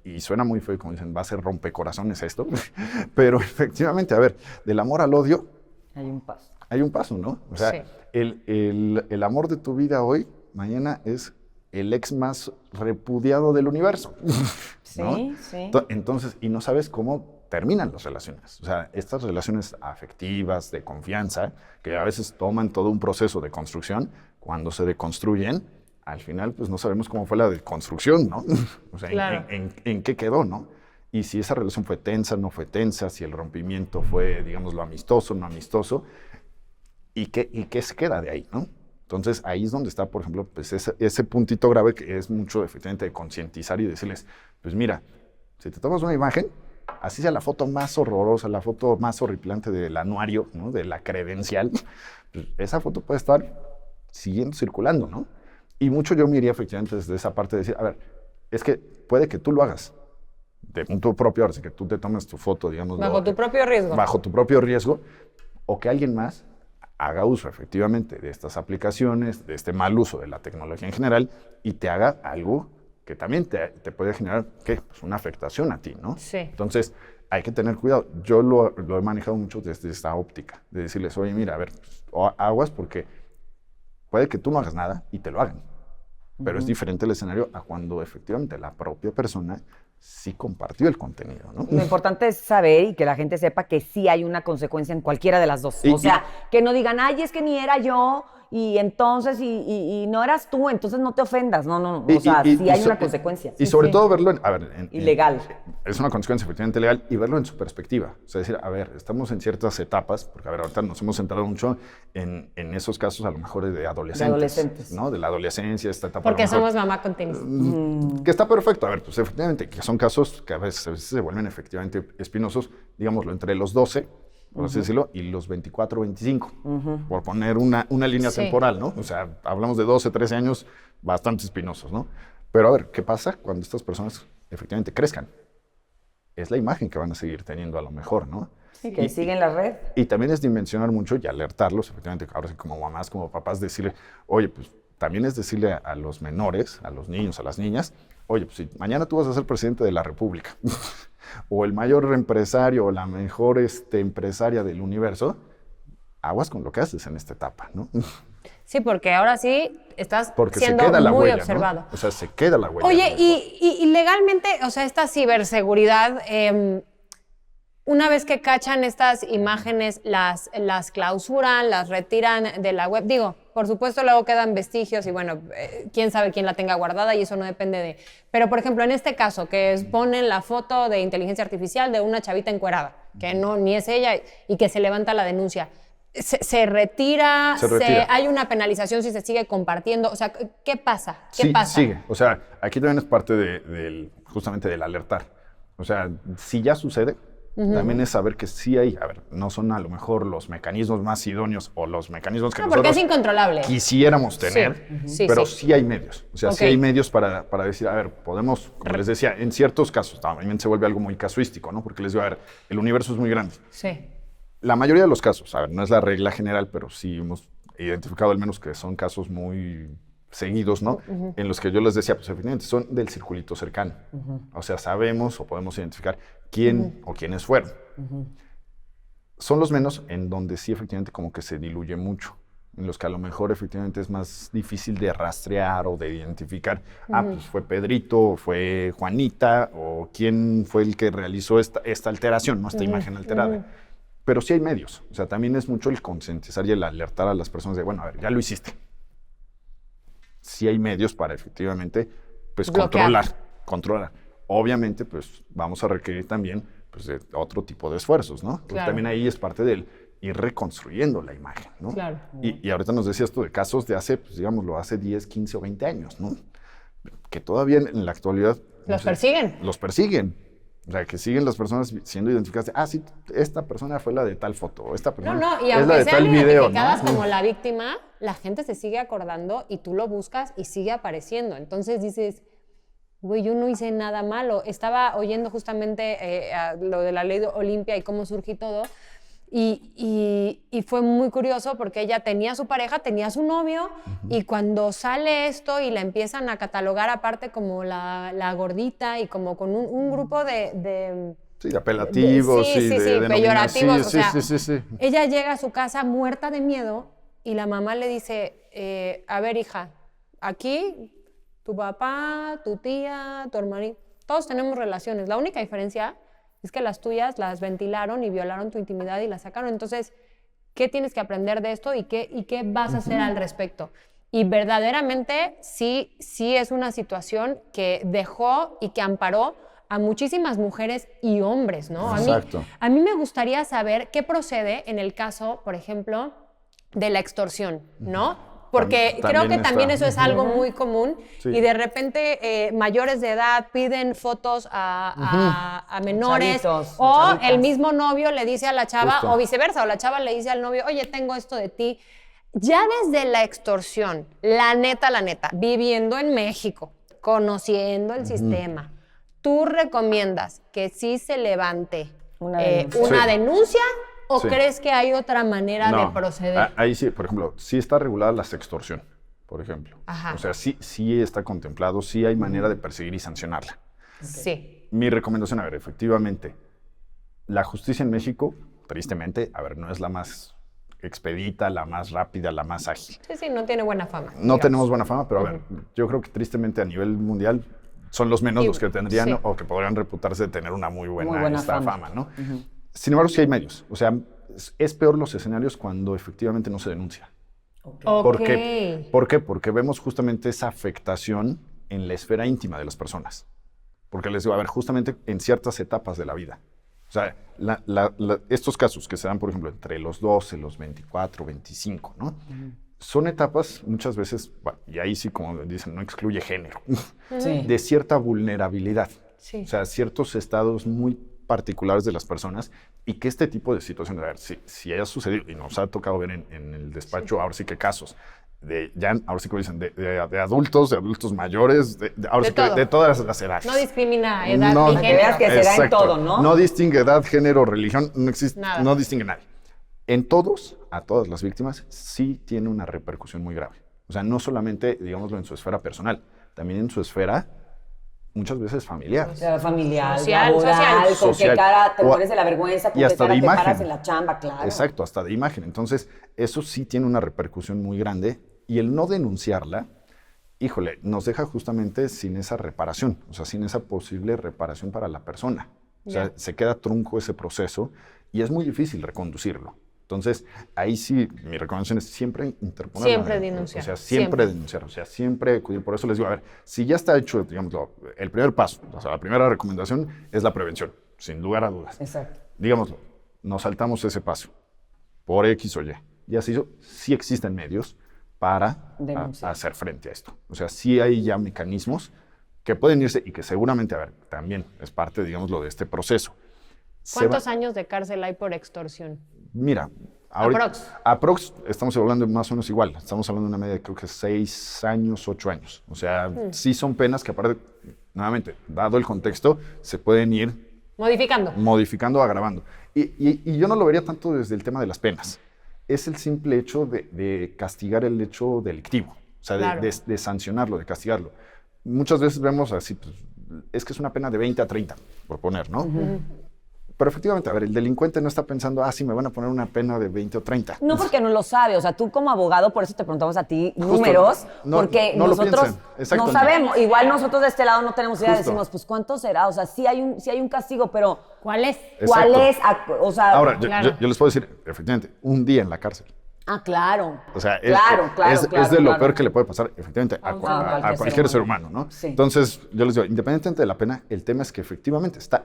y suena muy feo, como dicen, va a ser rompecorazones esto, pero efectivamente, a ver, del amor al odio Hay un paso. hay un paso, ¿no? O sea, Sí. el amor de tu vida hoy, mañana es el ex más repudiado del universo. ¿no? Sí. Entonces, y no sabes cómo terminan las relaciones. O sea, estas relaciones afectivas, de confianza, que a veces toman todo un proceso de construcción, cuando se deconstruyen, al final, pues no sabemos cómo fue la deconstrucción, ¿no? O sea, Claro. en qué quedó, ¿no? Y si esa relación fue tensa, no fue tensa, si el rompimiento fue, digámoslo, amistoso, no amistoso, y qué se queda de ahí, ¿no? Entonces, ahí es donde está, por ejemplo, pues ese puntito grave que es mucho, efectivamente, de concientizar y decirles, pues mira, si te tomas una imagen, así sea la foto más horrorosa, la foto más horripilante del anuario, ¿no? De la credencial, pues esa foto puede estar siguiendo circulando, ¿no? Y mucho yo me iría, efectivamente, desde esa parte de decir, a ver, es que puede que tú lo hagas de tu propio, ahora sí que tú te tomes tu foto, digamos. Bajo tu propio riesgo. Bajo tu propio riesgo, o que alguien más haga uso efectivamente de estas aplicaciones, de este mal uso de la tecnología en general, y te haga algo que también te puede generar, ¿qué? Pues una afectación a ti, ¿no? Sí. Entonces, hay que tener cuidado. Yo lo he manejado mucho desde esta óptica, de decirles, oye, mira, a ver, pues, aguas porque puede que tú no hagas nada y te lo hagan. Pero es diferente el escenario a cuando efectivamente la propia persona sí compartió el contenido, ¿no? Lo importante es saber y que la gente sepa que sí hay una consecuencia en cualquiera de las dos. Y- O sea, que no digan, ay, es que ni era yo y entonces, y no eras tú, entonces no te ofendas. No. O sea, sí hay una consecuencia. Y sobre todo verlo, Ilegal. Es una consecuencia efectivamente legal y verlo en su perspectiva. O sea, decir, a ver, estamos en ciertas etapas, porque a ver, ahorita nos hemos centrado mucho en esos casos a lo mejor de adolescentes. De adolescentes. ¿no? De la adolescencia, esta etapa. Porque a lo mejor, somos mamá con tenis. que está perfecto. A ver, pues efectivamente, que son casos que a veces se vuelven efectivamente espinosos, digámoslo, entre los 12, por así decirlo, y los 24, 25, por poner una línea Sí. temporal, ¿no? O sea, hablamos de 12, 13 años bastante espinosos, ¿no? Pero a ver, ¿qué pasa cuando estas personas efectivamente crezcan? Es la imagen que van a seguir teniendo a lo mejor, ¿no? Sí, que siguen la red. Y también es dimensionar mucho y alertarlos, efectivamente, ahora sí como mamás, como papás, decirle, oye, pues también es decirle a los menores, a los niños, a las niñas, oye, pues si mañana tú vas a ser presidente de la República, o el mayor empresario, o la mejor empresaria del universo, aguas con lo que haces en esta etapa, ¿no? Sí, porque ahora sí estás Porque se siendo queda la muy huella, observado. ¿no? O sea, se queda la huella. Oye, a lo mejor. y legalmente, o sea, esta ciberseguridad, una vez que cachan estas imágenes, las clausuran, las retiran de la web. Digo, por supuesto, luego quedan vestigios y bueno, quién sabe quién la tenga guardada y eso no depende de... Pero, por ejemplo, en este caso, ponen la foto de inteligencia artificial de una chavita encuerada, que no, ni es ella, y que se levanta la denuncia. ¿Se retira? Se retira. ¿Hay una penalización si se sigue compartiendo? O sea, ¿qué pasa? ¿Qué Sí, pasa? sigue. O sea, aquí también es parte justamente del alertar. O sea, si ya sucede, también es saber que sí hay, a ver, no son a lo mejor los mecanismos más idóneos o los mecanismos que No, porque nosotros es incontrolable. quisiéramos tener, Sí, pero sí. sí hay medios. O sea, Ok. sí hay medios para decir, a ver, podemos, como les decía, en ciertos casos, también se vuelve algo muy casuístico, ¿no? Porque les digo, a ver, el universo es muy grande. Sí. La mayoría de los casos, a ver, no es la regla general, pero sí hemos identificado al menos que son casos muy seguidos, ¿no? En los que yo les decía, pues efectivamente, son del circulito cercano. O sea, sabemos o podemos identificar quién o quiénes fueron. Son los menos en donde sí efectivamente como que se diluye mucho, en los que a lo mejor efectivamente es más difícil de rastrear o de identificar, pues fue Pedrito, o fue Juanita, o quién fue el que realizó esta alteración, ¿no? Esta imagen alterada. Pero sí hay medios. O sea, también es mucho el concientizar y el alertar a las personas de, bueno, a ver, ya lo hiciste. Sí hay medios para efectivamente, pues, controlar. Obviamente, pues, vamos a requerir también, pues, de otro tipo de esfuerzos, ¿no? Porque también ahí es parte del ir reconstruyendo la imagen, ¿no? Claro. Y ahorita nos decías tú de casos de hace, pues, digámoslo, hace 10, 15 o 20 años, ¿no? Que todavía en la actualidad... Los persiguen. Los persiguen. O sea, que siguen las personas siendo identificadas. Sí, esta persona fue la de tal foto. Esta persona y es aunque la de sean tal video, identificadas ¿no? como la víctima, la gente se sigue acordando y tú lo buscas y sigue apareciendo. Entonces dices, güey, yo no hice nada malo. Estaba oyendo justamente lo de la ley de Olimpia y cómo surge y todo. Y fue muy curioso porque ella tenía su pareja, tenía su novio, y cuando sale esto y la empiezan a catalogar aparte como la gordita y como con un grupo de Sí, de apelativos, de peyorativos. Sí. Ella llega a su casa muerta de miedo y la mamá le dice, a ver, hija, aquí tu papá, tu tía, tu hermanito, todos tenemos relaciones. La única diferencia es que las tuyas las ventilaron y violaron tu intimidad y la sacaron. Entonces, ¿qué tienes que aprender de esto y qué vas a hacer al respecto? Y verdaderamente sí es una situación que dejó y que amparó a muchísimas mujeres y hombres, ¿no? Exacto. A mí me gustaría saber qué procede en el caso, por ejemplo, de la extorsión, ¿no? Porque creo que también eso es algo muy común, y de repente mayores de edad piden fotos a menores, Chavitos, o chavitas. el mismo novio le dice a la chava, Justo. o viceversa, o la chava le dice al novio, oye, tengo esto de ti. Ya desde la extorsión, la neta, viviendo en México, conociendo el sistema, ¿tú recomiendas que sí se levante Una denuncia. una Sí. denuncia? ¿O Sí. crees que hay otra manera de proceder? Ahí sí, por ejemplo, sí está regulada la sextorsión, por ejemplo. Ajá. O sea, sí está contemplado, sí hay manera de perseguir y sancionarla. Sí. Mi recomendación, a ver, efectivamente, la justicia en México, tristemente, a ver, no es la más expedita, la más rápida, la más ágil. Sí, no tiene buena fama. No digamos. tenemos buena fama, pero a ver, yo creo que tristemente a nivel mundial son los menos los que tendrían sí. o que podrían reputarse de tener una muy buena fama. fama, ¿no? Sin embargo, sí hay medios. O sea, es peor los escenarios cuando efectivamente no se denuncia. Ok. ¿Por qué? Porque vemos justamente esa afectación en la esfera íntima de las personas. Porque les digo, a ver, justamente en ciertas etapas de la vida. O sea, estos casos que se dan, por ejemplo, entre los 12, los 24, 25, ¿no? Son etapas muchas veces, bueno, y ahí sí, como dicen, no excluye género, Sí. de cierta vulnerabilidad. Sí. O sea, ciertos estados muy particulares de las personas, y que este tipo de situaciones, a ver, si haya sucedido, y nos ha tocado ver en el despacho, ahora sí que casos, ahora sí que dicen, de adultos mayores, ahora sí que de todas las edades. No discrimina edad No, ni Para que veas género. que se da en todo, ¿no? No distingue edad, género, religión, no existe, Nada. no distingue nadie. En todos, a todas las víctimas, sí tiene una repercusión muy grave. O sea, no solamente, digámoslo, en su esfera personal, también en su esfera, muchas veces familiar. O sea, familiar, Social, laboral, con social. qué cara te O- mueres de la vergüenza, con y qué hasta cara de te paras imagen. en la chamba, claro. Exacto, hasta de imagen. Entonces, eso sí tiene una repercusión muy grande, y el no denunciarla, híjole, nos deja justamente sin esa reparación, o sea, sin esa posible reparación para la persona. O sea, se queda trunco ese proceso y es muy difícil reconducirlo. Entonces, ahí sí, mi recomendación es siempre interponer. Siempre denunciar. O sea, siempre denunciar, o sea, siempre acudir. Por eso les digo, a ver, si ya está hecho, digamos, el primer paso, o sea, la primera recomendación es la prevención, sin lugar a dudas. Exacto. Digámoslo, nos saltamos ese paso por X o Y. Ya se hizo, sí existen medios para hacer frente a esto. O sea, sí hay ya mecanismos que pueden irse y que seguramente, a ver, también es parte, digámoslo, de este proceso. ¿Cuántos años de cárcel hay por extorsión? Mira, aprox estamos hablando más o menos igual. Estamos hablando de una media de creo que 6 años, 8 años. O sea, sí son penas que aparte, nuevamente, dado el contexto, se pueden ir modificando, agravando. Y yo no lo vería tanto desde el tema de las penas. Es el simple hecho de castigar el hecho delictivo. O sea, Claro. de sancionarlo, de castigarlo. Muchas veces vemos así, pues, es que es una pena de 20 a 30, por poner, ¿no? Pero efectivamente, a ver, el delincuente no está pensando, sí, me van a poner una pena de 20 o 30. No, porque no lo sabe. O sea, tú como abogado, por eso te preguntamos a ti Justo, números, no, porque no lo nosotros piensan. Exacto, no no. sabemos. Igual nosotros de este lado no tenemos idea. Justo. Decimos, pues, ¿cuánto será? O sea, sí hay un castigo, pero ¿Cuál es? ¿cuál Exacto. es? O sea, Ahora, yo, claro. yo les puedo decir, efectivamente, un día en la cárcel. claro. O sea, claro, es de lo claro. peor que le puede pasar, efectivamente, a cualquier ser humano, ¿no? Sí. Entonces, yo les digo, independientemente de la pena, el tema es que efectivamente está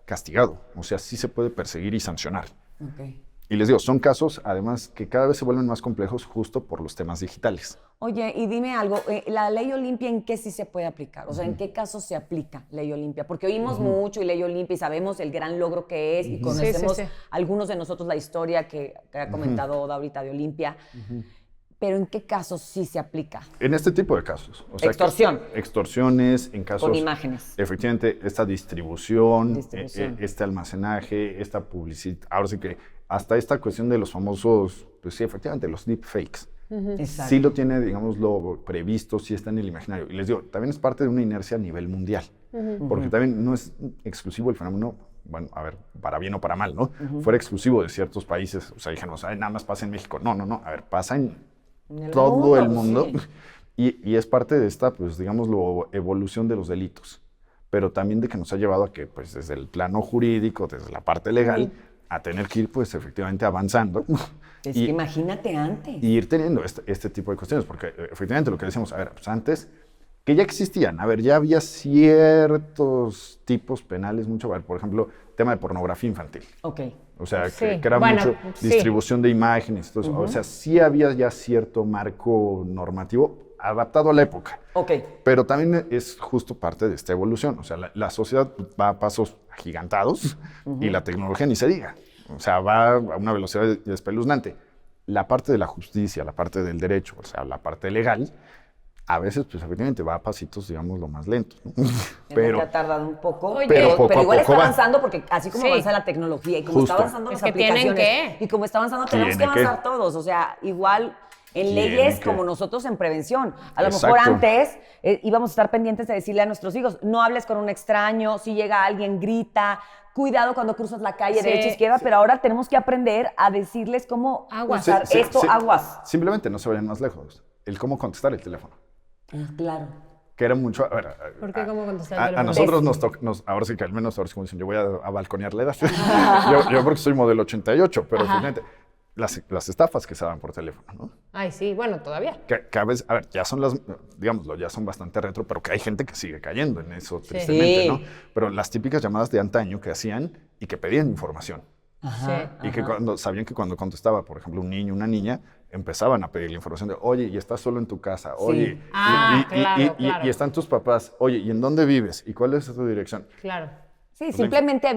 castigado. O sea, sí se puede perseguir y sancionar. Okay. Y les digo, son casos, además, que cada vez se vuelven más complejos justo por los temas digitales. Oye, y dime algo, ¿la ley Olimpia en qué sí se puede aplicar? O sea, ¿en qué casos se aplica ley Olimpia? Porque oímos mucho y ley Olimpia y sabemos el gran logro que es y conocemos Sí. algunos de nosotros la historia que ha comentado Oda ahorita de Olimpia. Pero ¿en qué casos sí se aplica? En este tipo de casos. O sea, Extorsión. Extorsiones, en casos... Con imágenes. Efectivamente, esta distribución. Distribución. Este almacenaje, esta publicidad. Ahora sí que hasta esta cuestión de los famosos, pues sí, efectivamente, los deepfakes. Exacto. Sí lo tiene, digamos, lo previsto, sí está en el imaginario. Y les digo, también es parte de una inercia a nivel mundial. Porque también no es exclusivo el fenómeno, bueno, a ver, para bien o para mal, ¿no? Fuera exclusivo de ciertos países. O sea, dijeron, nada más pasa en México. No, a ver, pasa en todo el mundo. Sí. Y es parte de esta, pues, digamos, evolución de los delitos. Pero también de que nos ha llevado a que, pues, desde el plano jurídico, desde la parte legal, a tener que ir, pues, efectivamente avanzando. Es que imagínate antes. Y ir teniendo este tipo de cuestiones, porque efectivamente lo que decimos, a ver, pues antes, que ya existían, a ver, ya había ciertos tipos penales, mucho, a ver, por ejemplo, tema de pornografía infantil. Ok. O sea, Sí, que era bueno, mucho sí. distribución de imágenes, todo eso. O sea, sí había ya cierto marco normativo adaptado a la época. Ok. Pero también es justo parte de esta evolución. O sea, la sociedad va a pasos agigantados y la tecnología ni se diga. O sea, va a una velocidad espeluznante. La parte de la justicia, la parte del derecho, o sea, la parte legal, a veces, pues, efectivamente, va a pasitos, digamos, lo más lentos, ¿no? Pero que ha tardado un poco. Oye, pero poco a igual poco está va. avanzando porque así como Sí. avanza la tecnología y como Justo. está avanzando Es las que tienen aplicaciones que. y como está avanzando tenemos que Tiene que. avanzar todos. O sea, igual en Tiene leyes que. como nosotros en prevención. A lo Exacto. mejor antes íbamos a estar pendientes de decirle a nuestros hijos, no hables con un extraño, si llega alguien, grita, cuidado cuando cruzas la calle Sí. derecha, izquierda, pero ahora tenemos que aprender a decirles cómo Aguas. usar esto, aguas. Simplemente no se vayan más lejos. El cómo contestar el teléfono. Claro. Que era mucho... A ver, ¿Por qué cómo contestar el a teléfono? nosotros nos toca... Ahora sí que al menos, ahora sí como dicen, yo voy a balconear la edad. yo porque soy modelo 88, pero finalmente las estafas que se dan por teléfono, ¿no? Ay, sí, bueno, todavía. Que a veces, a ver, ya son digámoslo, ya son bastante retro, pero que hay gente que sigue cayendo en eso, tristemente, Sí. ¿no? Pero las típicas llamadas de antaño que hacían y que pedían información. Y que sabían que cuando contestaba, por ejemplo, un niño, una niña, empezaban a pedir la información de, oye, y estás solo en tu casa, oye, claro. y están tus papás, oye, ¿y en dónde vives? ¿Y cuál es tu dirección? Claro. Sí, simplemente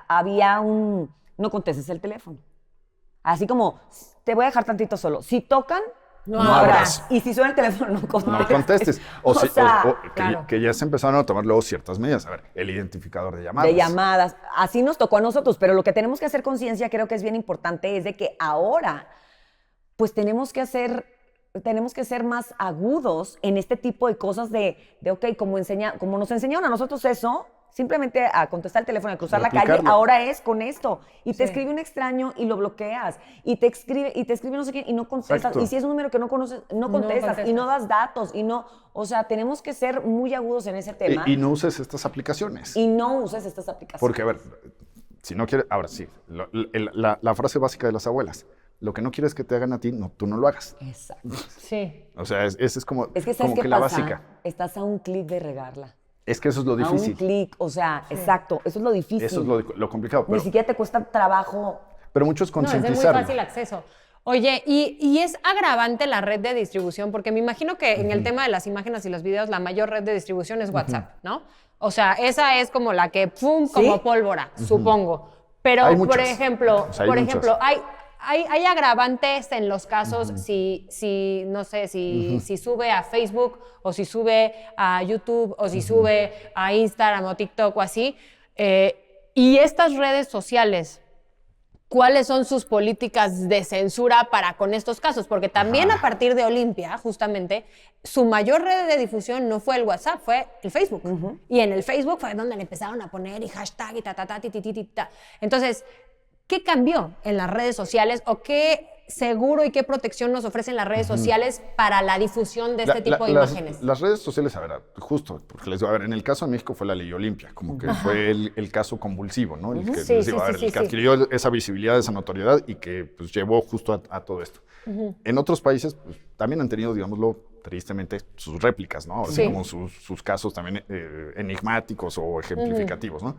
había un... No contestes el teléfono. Así como, te voy a dejar tantito solo. Si tocan, No abras. Y si suena el teléfono, no contestes. No contestes. claro. Que ya se empezaron a tomar luego ciertas medidas. A ver, el identificador de llamadas. De llamadas. Así nos tocó a nosotros, pero lo que tenemos que hacer conciencia, creo que es bien importante, es de que ahora, pues tenemos que ser más agudos en este tipo de cosas de ok, como nos enseñaron a nosotros eso, simplemente a contestar el teléfono, a cruzar la calle, Replicarlo. ahora es con esto. Y te Sí. escribe un extraño y lo bloqueas. Y te escribe no sé quién y no contestas. Exacto. Y si es un número que no conoces, no contestas. Y no das datos. O sea, tenemos que ser muy agudos en ese tema. Y no uses estas aplicaciones. Y no uses estas aplicaciones. Porque, a ver, si no quieres, ahora sí, la frase básica de las abuelas, lo que no quieres que te hagan a ti, tú no lo hagas. Exacto. Sí. O sea, esa es como, Es que, ¿sabes como qué que pasa? la básica. Estás a un clic de regarla. Es que eso es lo A un difícil. clic, o sea, exacto. Eso es lo difícil. Eso es lo complicado. Ni siquiera te cuesta trabajo. Pero muchos No, es de muy concientizarlo. fácil acceso. Oye, y es agravante la red de distribución, porque me imagino que en el tema de las imágenes y los videos, la mayor red de distribución es WhatsApp, ¿no? O sea, esa es como la que, ¡pum!, como pólvora, supongo. Pero, Hay muchas. por ejemplo, O sea, hay muchas. hay agravantes en los casos si no sé, si sube a Facebook o si sube a YouTube o si sube a Instagram o TikTok o así. Y estas redes sociales cuáles son sus políticas de censura para con estos casos, porque también a partir de Olimpia, justamente, su mayor red de difusión no fue el WhatsApp, fue el Facebook. Y en el Facebook fue donde le empezaron a poner y hashtag y ta. Entonces, ¿qué cambió en las redes sociales o qué seguro y qué protección nos ofrecen las redes sociales para la difusión de este tipo de imágenes? Las redes sociales, a ver, justo, porque les digo, a ver, en el caso de México fue la ley Olimpia, como que fue el caso convulsivo, ¿no? El que, el que adquirió esa visibilidad, esa notoriedad y que pues llevó justo a todo esto. En otros países pues, también han tenido, digámoslo, tristemente, sus réplicas, ¿no? Así como sus casos también enigmáticos o ejemplificativos, ¿no?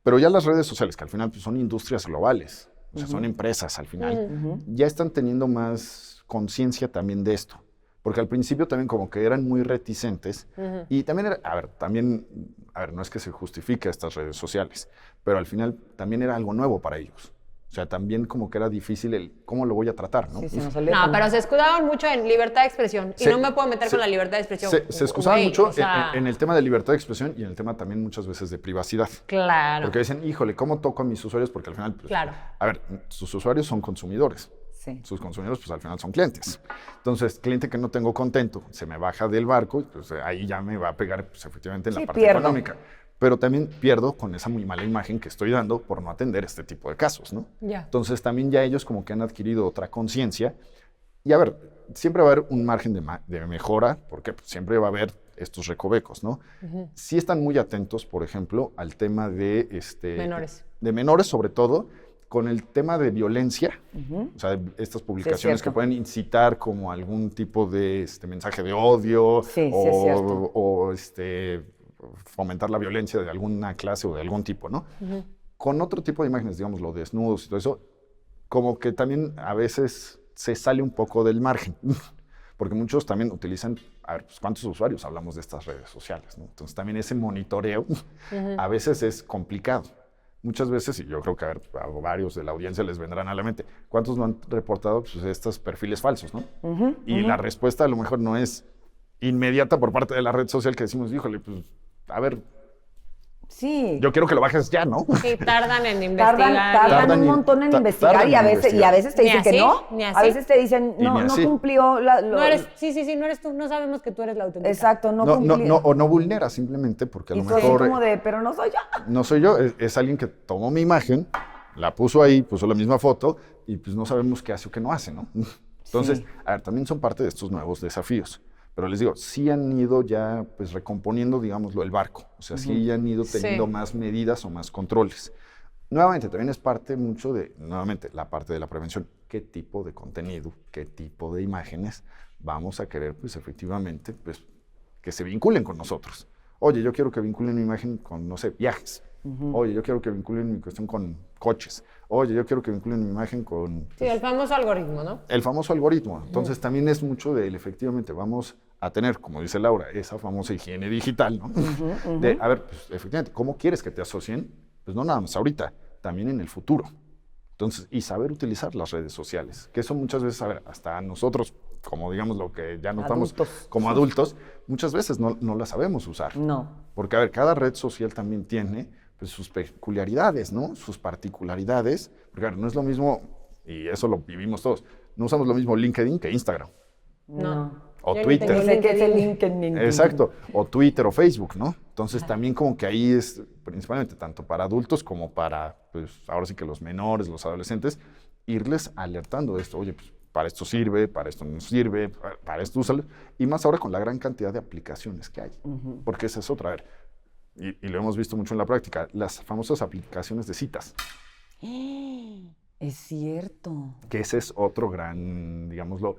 Pero ya las redes sociales, que al final pues, son industrias globales, o sea, son empresas al final, ya están teniendo más conciencia también de esto. Porque al principio también como que eran muy reticentes y también era, a ver, no es que se justifique estas redes sociales, pero al final también era algo nuevo para ellos. O sea, también como que era difícil el cómo lo voy a tratar, ¿no? Sí, no, pero se escudaban mucho en libertad de expresión y no me puedo meter con la libertad de expresión. Se excusaban mucho o sea, en el tema de libertad de expresión y en el tema también muchas veces de privacidad. Claro. Porque dicen, híjole, ¿cómo toco a mis usuarios? Porque al final, pues, a ver, sus usuarios son consumidores. Sí. Sus consumidores, pues al final son clientes. Entonces, cliente que no tengo contento, se me baja del barco y pues ahí ya me va a pegar, pues efectivamente, en la parte económica. Pero también pierdo con esa muy mala imagen que estoy dando por no atender este tipo de casos, ¿no? Entonces, también ya ellos como que han adquirido otra conciencia. Y a ver, siempre va a haber un margen de mejora, porque pues, siempre va a haber estos recovecos, ¿no? Sí están muy atentos, por ejemplo, al tema de... menores. De menores, sobre todo, con el tema de violencia, o sea, estas publicaciones que pueden incitar como algún tipo de mensaje de odio o fomentar la violencia de alguna clase o de algún tipo, ¿no? Con otro tipo de imágenes, digamos, los desnudos y todo eso, como que también a veces se sale un poco del margen, porque muchos también utilizan, a ver, pues, ¿cuántos usuarios hablamos de estas redes sociales, ¿no? Entonces también ese monitoreo a veces es complicado. Muchas veces, y yo creo que a varios de la audiencia les vendrán a la mente, ¿cuántos no han reportado pues, estos perfiles falsos, ¿no? Y la respuesta a lo mejor no es inmediata por parte de la red social que decimos, híjole, pues, a ver, yo quiero que lo bajes ya, ¿no? Sí, tardan en investigar. Tardan un montón en investigar y a veces te dicen que no. A veces te dicen, no cumplió no eres, no eres tú, no sabemos que tú eres la auténtica. Exacto, no cumplió. O no vulnera simplemente porque a lo mejor... como de, pero no soy yo. No soy yo, es alguien que tomó mi imagen, la puso ahí, puso la misma foto y pues no sabemos qué hace o qué no hace, ¿no? Entonces, a ver, también son parte de estos nuevos desafíos. Pero les digo, sí han ido ya pues recomponiendo, digámoslo, el barco. O sea, sí han ido teniendo más medidas o más controles. Nuevamente, también es parte mucho de, nuevamente, la parte de la prevención. ¿Qué tipo de contenido, qué tipo de imágenes vamos a querer, pues efectivamente, pues que se vinculen con nosotros? Oye, yo quiero que vinculen mi imagen con, no sé, viajes. Oye, yo quiero que vinculen mi cuestión con coches. Oye, yo quiero que vinculen mi imagen con... Pues, sí, el famoso algoritmo, ¿no? El famoso algoritmo. Entonces, también es mucho de él, efectivamente, vamos a tener, como dice Laura, esa famosa higiene digital, ¿no? De, a ver, pues, efectivamente, ¿cómo quieres que te asocien? Pues no nada más ahorita, también en el futuro. Entonces, y saber utilizar las redes sociales, que eso muchas veces, a ver, hasta nosotros, como digamos lo que ya notamos como adultos, muchas veces no la sabemos usar. No. Porque, a ver, cada red social también tiene pues, sus peculiaridades, ¿no? Sus particularidades. Porque, a ver, no es lo mismo, y eso lo vivimos todos, no usamos lo mismo LinkedIn que Instagram. No. O Twitter. Exacto. O Twitter o Facebook, ¿no? Entonces también como que ahí es principalmente tanto para adultos como para, pues ahora sí que los menores, los adolescentes, irles alertando de esto. Oye, pues para esto sirve, para esto no sirve, para esto úsalo. Y más ahora con la gran cantidad de aplicaciones que hay. Porque esa es otra. A ver, y lo hemos visto mucho en la práctica, las famosas aplicaciones de citas. Es cierto. Que ese es otro gran, digámoslo...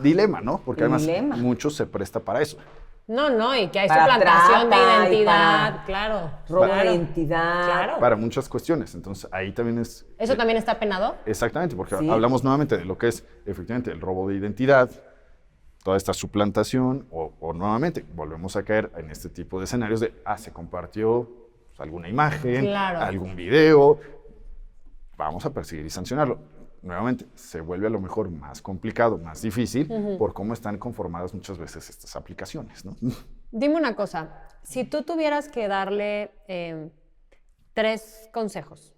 Dilema, ¿no? Porque además mucho se presta para eso. No, y que hay suplantación de identidad, claro. Robo de identidad. Claro. Para muchas cuestiones. Entonces, ahí también es... ¿Eso también está penado? Exactamente, porque hablamos nuevamente de lo que es, efectivamente, el robo de identidad, toda esta suplantación, o nuevamente, volvemos a caer en este tipo de escenarios de, se compartió pues, alguna imagen, algún video, vamos a perseguir y sancionarlo. Nuevamente, se vuelve a lo mejor más complicado, más difícil, por cómo están conformadas muchas veces estas aplicaciones, ¿no? Dime una cosa, si tú tuvieras que darle 3 consejos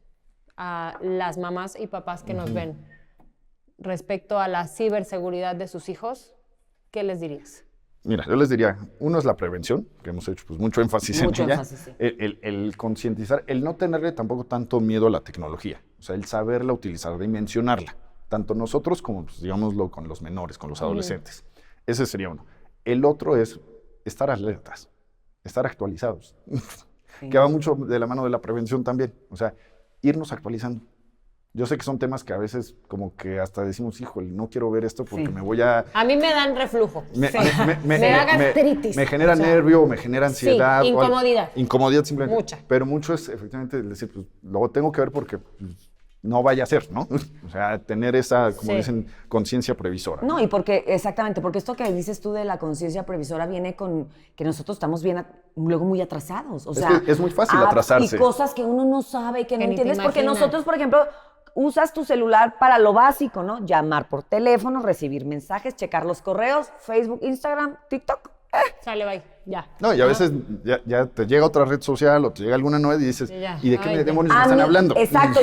a las mamás y papás que nos ven respecto a la ciberseguridad de sus hijos, ¿qué les dirías? Mira, yo les diría, uno es la prevención, que hemos hecho pues, mucho énfasis en ella. Sí. El concientizar, el no tenerle tampoco tanto miedo a la tecnología. O sea, el saberla utilizar, dimensionarla. Tanto nosotros como, pues, digámoslo, con los menores, con los adolescentes. Ese sería uno. El otro es estar alertas, estar actualizados. Sí. Que va mucho de la mano de la prevención también. O sea, irnos actualizando. Yo sé que son temas que a veces como que hasta decimos, híjole, no quiero ver esto porque me voy a... A mí me dan reflujo. Me da gastritis. Me genera nervio, me genera ansiedad. Sí, incomodidad. Incomodidad simplemente. Mucha. Pero mucho es efectivamente decir, pues lo tengo que ver porque pues, no vaya a ser, ¿no? O sea, tener esa, como dicen, conciencia previsora. No, y porque, exactamente, porque esto que dices tú de la conciencia previsora viene con que nosotros estamos bien, luego muy atrasados. O sea, que es muy fácil atrasarse. Y cosas que uno no sabe, que no ni te entiendes, porque imaginas. nosotros, por ejemplo, usas tu celular para lo básico, ¿no? Llamar por teléfono, recibir mensajes, checar los correos, Facebook, Instagram, TikTok. Sale, bye, ya. No, y a veces ya te llega otra red social o te llega alguna nueva y dices, Ya. ¿y de qué Ay, demonios me A están mí, hablando? Exacto,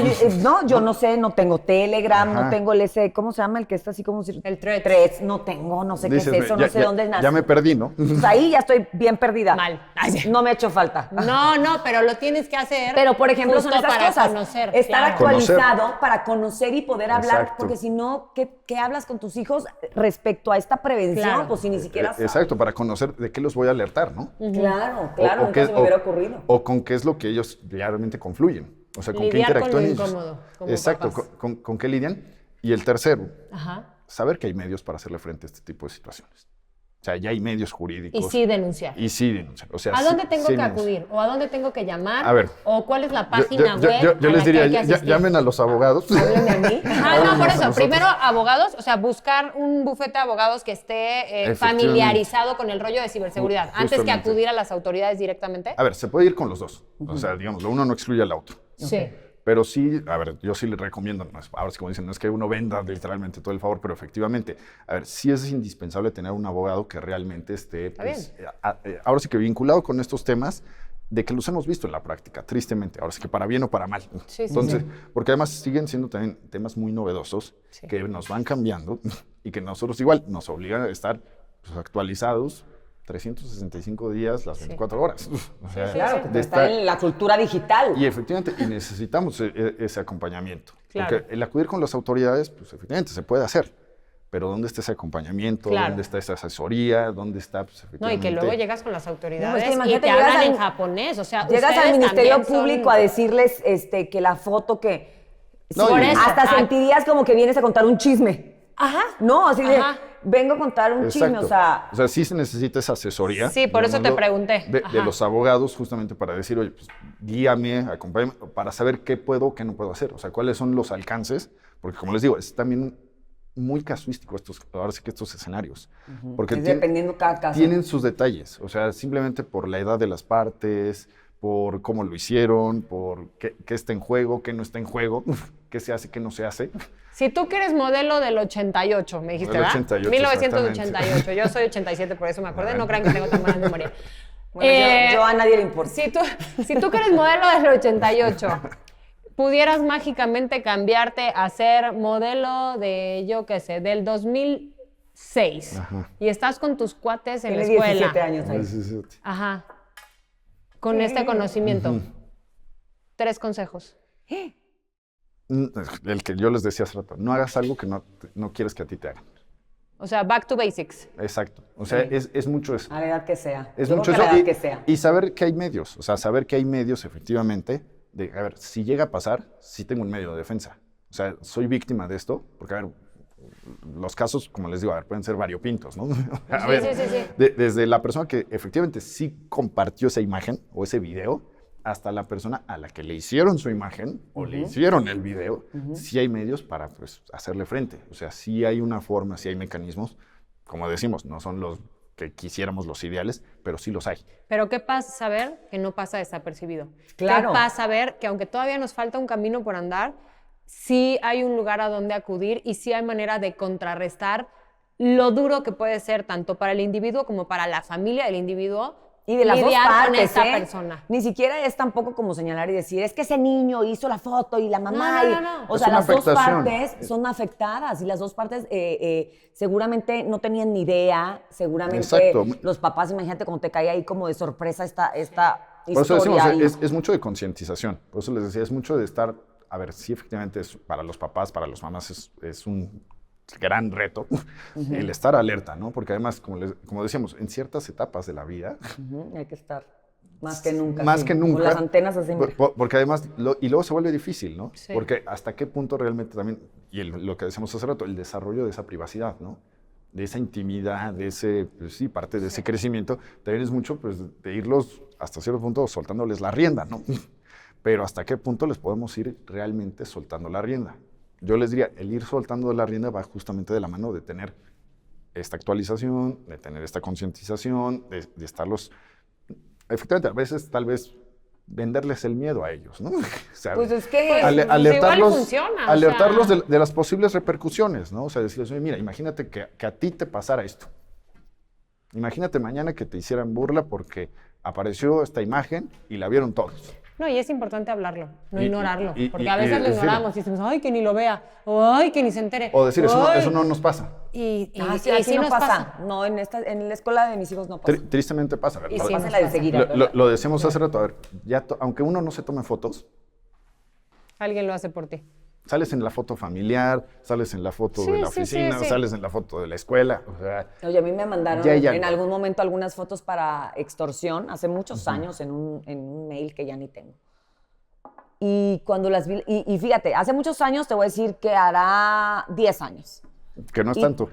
yo no sé, no tengo Telegram, Ajá. no tengo el ese, ¿cómo se llama? El que está así como... El Threads. Threads, no tengo, no sé Dices, qué es eso, no sé dónde nace. Ya me perdí, ¿no? Pues ahí ya estoy bien perdida. Mal. Ay, sí. No me ha hecho falta. No, pero lo tienes que hacer. Pero, por ejemplo, son justo esas para cosas. conocer, Estar claro. actualizado para conocer y poder hablar. Exacto. Porque si no, ¿qué hablas con tus hijos respecto a esta prevención? Claro. Pues si ni siquiera sabes. Exacto, para conocer de qué los voy a alertar, ¿no? Claro, O nunca se me hubiera ocurrido. O con qué es lo que ellos realmente confluyen. O sea, con qué Lidiar con interactúan lo ellos. incómodo, como Exacto, papás. con qué lidian. Y el tercero, Ajá. saber que hay medios para hacerle frente a este tipo de situaciones. O sea, ya hay medios jurídicos. Y sí denunciar. Y sí denunciar. O sea, ¿A dónde sí- tengo sí que denunciar. acudir? ¿O a dónde tengo que llamar? A ver. ¿O cuál es la página web Yo a les la diría, que hay que asistir? llamen a los abogados. Háblenme a mí. No, por eso. Nosotros. Primero, abogados, o sea, buscar un bufete de abogados que esté Efectivamente. familiarizado con el rollo de ciberseguridad, antes que Justamente. acudir a las autoridades directamente. A ver, se puede ir con los dos. O sea, digamos, lo uno no excluye al otro. Sí. Pero sí, a ver, yo sí le recomiendo, ahora sí como dicen, no es que uno venda literalmente todo el favor, pero efectivamente, a ver, sí es indispensable tener un abogado que realmente esté, pues, ahora sí que vinculado con estos temas, de que los hemos visto en la práctica, tristemente, ahora sí que para bien o para mal. Sí, Entonces, porque además siguen siendo también temas muy novedosos, Sí. que nos van cambiando y que nosotros igual nos obligan a estar pues, actualizados 365 días, las 24 horas. O sea, Claro, que de está estar- en la cultura digital. y efectivamente, y necesitamos ese acompañamiento. Claro. Porque el acudir con las autoridades, pues efectivamente se puede hacer. Pero ¿dónde está ese acompañamiento? Claro. ¿Dónde está esa asesoría? ¿Dónde está, pues, No, y efectivamente? que luego llegas con las autoridades y imagínate, te llegas hablan al- en japonés, o sea, Llegas al ustedes Ministerio también son- Público a decirles que la foto que... No, Sí, y- hasta Ah. sentirías como que vienes a contar un chisme. Ajá. No, así de, Ajá. vengo a contar un chisme, Exacto. o sea... sí se necesita esa asesoría. Sí, por eso te digámoslo, pregunté. De Ajá. los abogados, justamente para decir, oye, pues guíame, acompáñame, para saber qué puedo, qué no puedo hacer. O sea, cuáles son los alcances. Porque, como les digo, es también muy casuístico ahora sí que estos escenarios. Porque Es dependiendo cada caso. tienen sus detalles. O sea, simplemente por la edad de las partes, por cómo lo hicieron, por qué está en juego, qué no está en juego, qué se hace, qué no se hace. Si tú que eres modelo del 88, me dijiste, Del ¿verdad? 88, 1988. Yo soy 87, por eso me acordé. No crean que tengo tan mala memoria. Bueno, yo a nadie le importa. Si tú que eres modelo del 88, pudieras mágicamente cambiarte a ser modelo de, yo qué sé, del 2006 Ajá. y estás con tus cuates en Tiene la escuela. 17 años ahí. Ajá. Con este conocimiento. 3 consejos. El que yo les decía hace rato, no hagas algo que no quieres que a ti te hagan. O sea, back to basics. Exacto. O sea, es mucho eso. A la edad que sea. Es Yo mucho creo que a eso. la edad que sea. Y saber que hay medios. O sea, saber que hay medios, efectivamente, de, a ver, si llega a pasar, sí tengo un medio de defensa. O sea, soy víctima de esto, porque, a ver, los casos, como les digo, a ver, pueden ser variopintos, ¿no? A ver, sí. desde la persona que efectivamente sí compartió esa imagen o ese video, hasta la persona a la que le hicieron su imagen o le hicieron el video, sí hay medios para pues, hacerle frente. O sea, sí hay una forma, sí hay mecanismos. Como decimos, no son los que quisiéramos los ideales, pero sí los hay. Pero qué pasa saber que no pasa desapercibido. Claro. Qué pasa saber que aunque todavía nos falta un camino por andar, sí hay un lugar a donde acudir y sí hay manera de contrarrestar lo duro que puede ser tanto para el individuo como para la familia del individuo Y de las dos lidiar partes, con esta ¿eh? persona. Ni siquiera es tampoco como señalar y decir, es que ese niño hizo la foto y la mamá. No. O Es sea, una las dos afectación. partes son afectadas y las dos partes seguramente no tenían ni idea. Seguramente Exacto. los papás, imagínate cómo te cae ahí como de sorpresa esta Por eso historia. decimos, y- es mucho de concientización. Por eso les decía, es mucho de estar, a ver, sí, efectivamente, para los papás, para las mamás es un gran reto el estar alerta, ¿no? Porque además, como decíamos, en ciertas etapas de la vida, Ujú, hay que estar más que nunca. más sí, que nunca. Con las antenas así. mira. Porque además, y luego se vuelve difícil, ¿no? Sí. Porque hasta qué punto realmente también, y lo que decíamos hace rato, el desarrollo de esa privacidad, ¿no? De esa intimidad, de ese, pues sí, parte de ese crecimiento, también es mucho, pues, de irlos hasta cierto punto soltándoles la rienda, ¿no? Pero hasta qué punto les podemos ir realmente soltando la rienda. Yo les diría, el ir soltando la rienda va justamente de la mano de tener esta actualización, de tener esta concientización, de estarlos, efectivamente, a veces tal vez venderles el miedo a ellos, ¿no? O sea, Pues es que... Pues, alertarlos, igual funciona, o alertarlos sea. de las posibles repercusiones, ¿no? O sea, decirles, oye, mira, imagínate que a ti te pasara esto. Imagínate mañana que te hicieran burla porque apareció esta imagen y la vieron todos. No, y es importante hablarlo, no Y- ignorarlo. y- Porque y- a veces y lo decir- ignoramos y decimos, ay, que ni lo vea, o ay, que ni se entere. O decir, "Ay". eso no nos pasa. Y sí, y aquí sí no nos pasa. No, en la escuela de mis hijos no pasa. Tristemente pasa. A ver, Y lo- sí, Pasa nos la de pasa. seguida. lo decíamos hace rato, a ver, aunque uno no se tome fotos, Alguien lo hace por ti. sales en la foto familiar, sales en la foto Sí, de la sí, sí, oficina, sí. sales en la foto de la escuela, o sea, Oye, a mí me mandaron Ya hay en algo. algún momento algunas fotos para extorsión, hace muchos años, en un mail que ya ni tengo. Y cuando las vi, y fíjate, hace muchos años, te voy a decir que hará 10 años. que no es Y- tanto.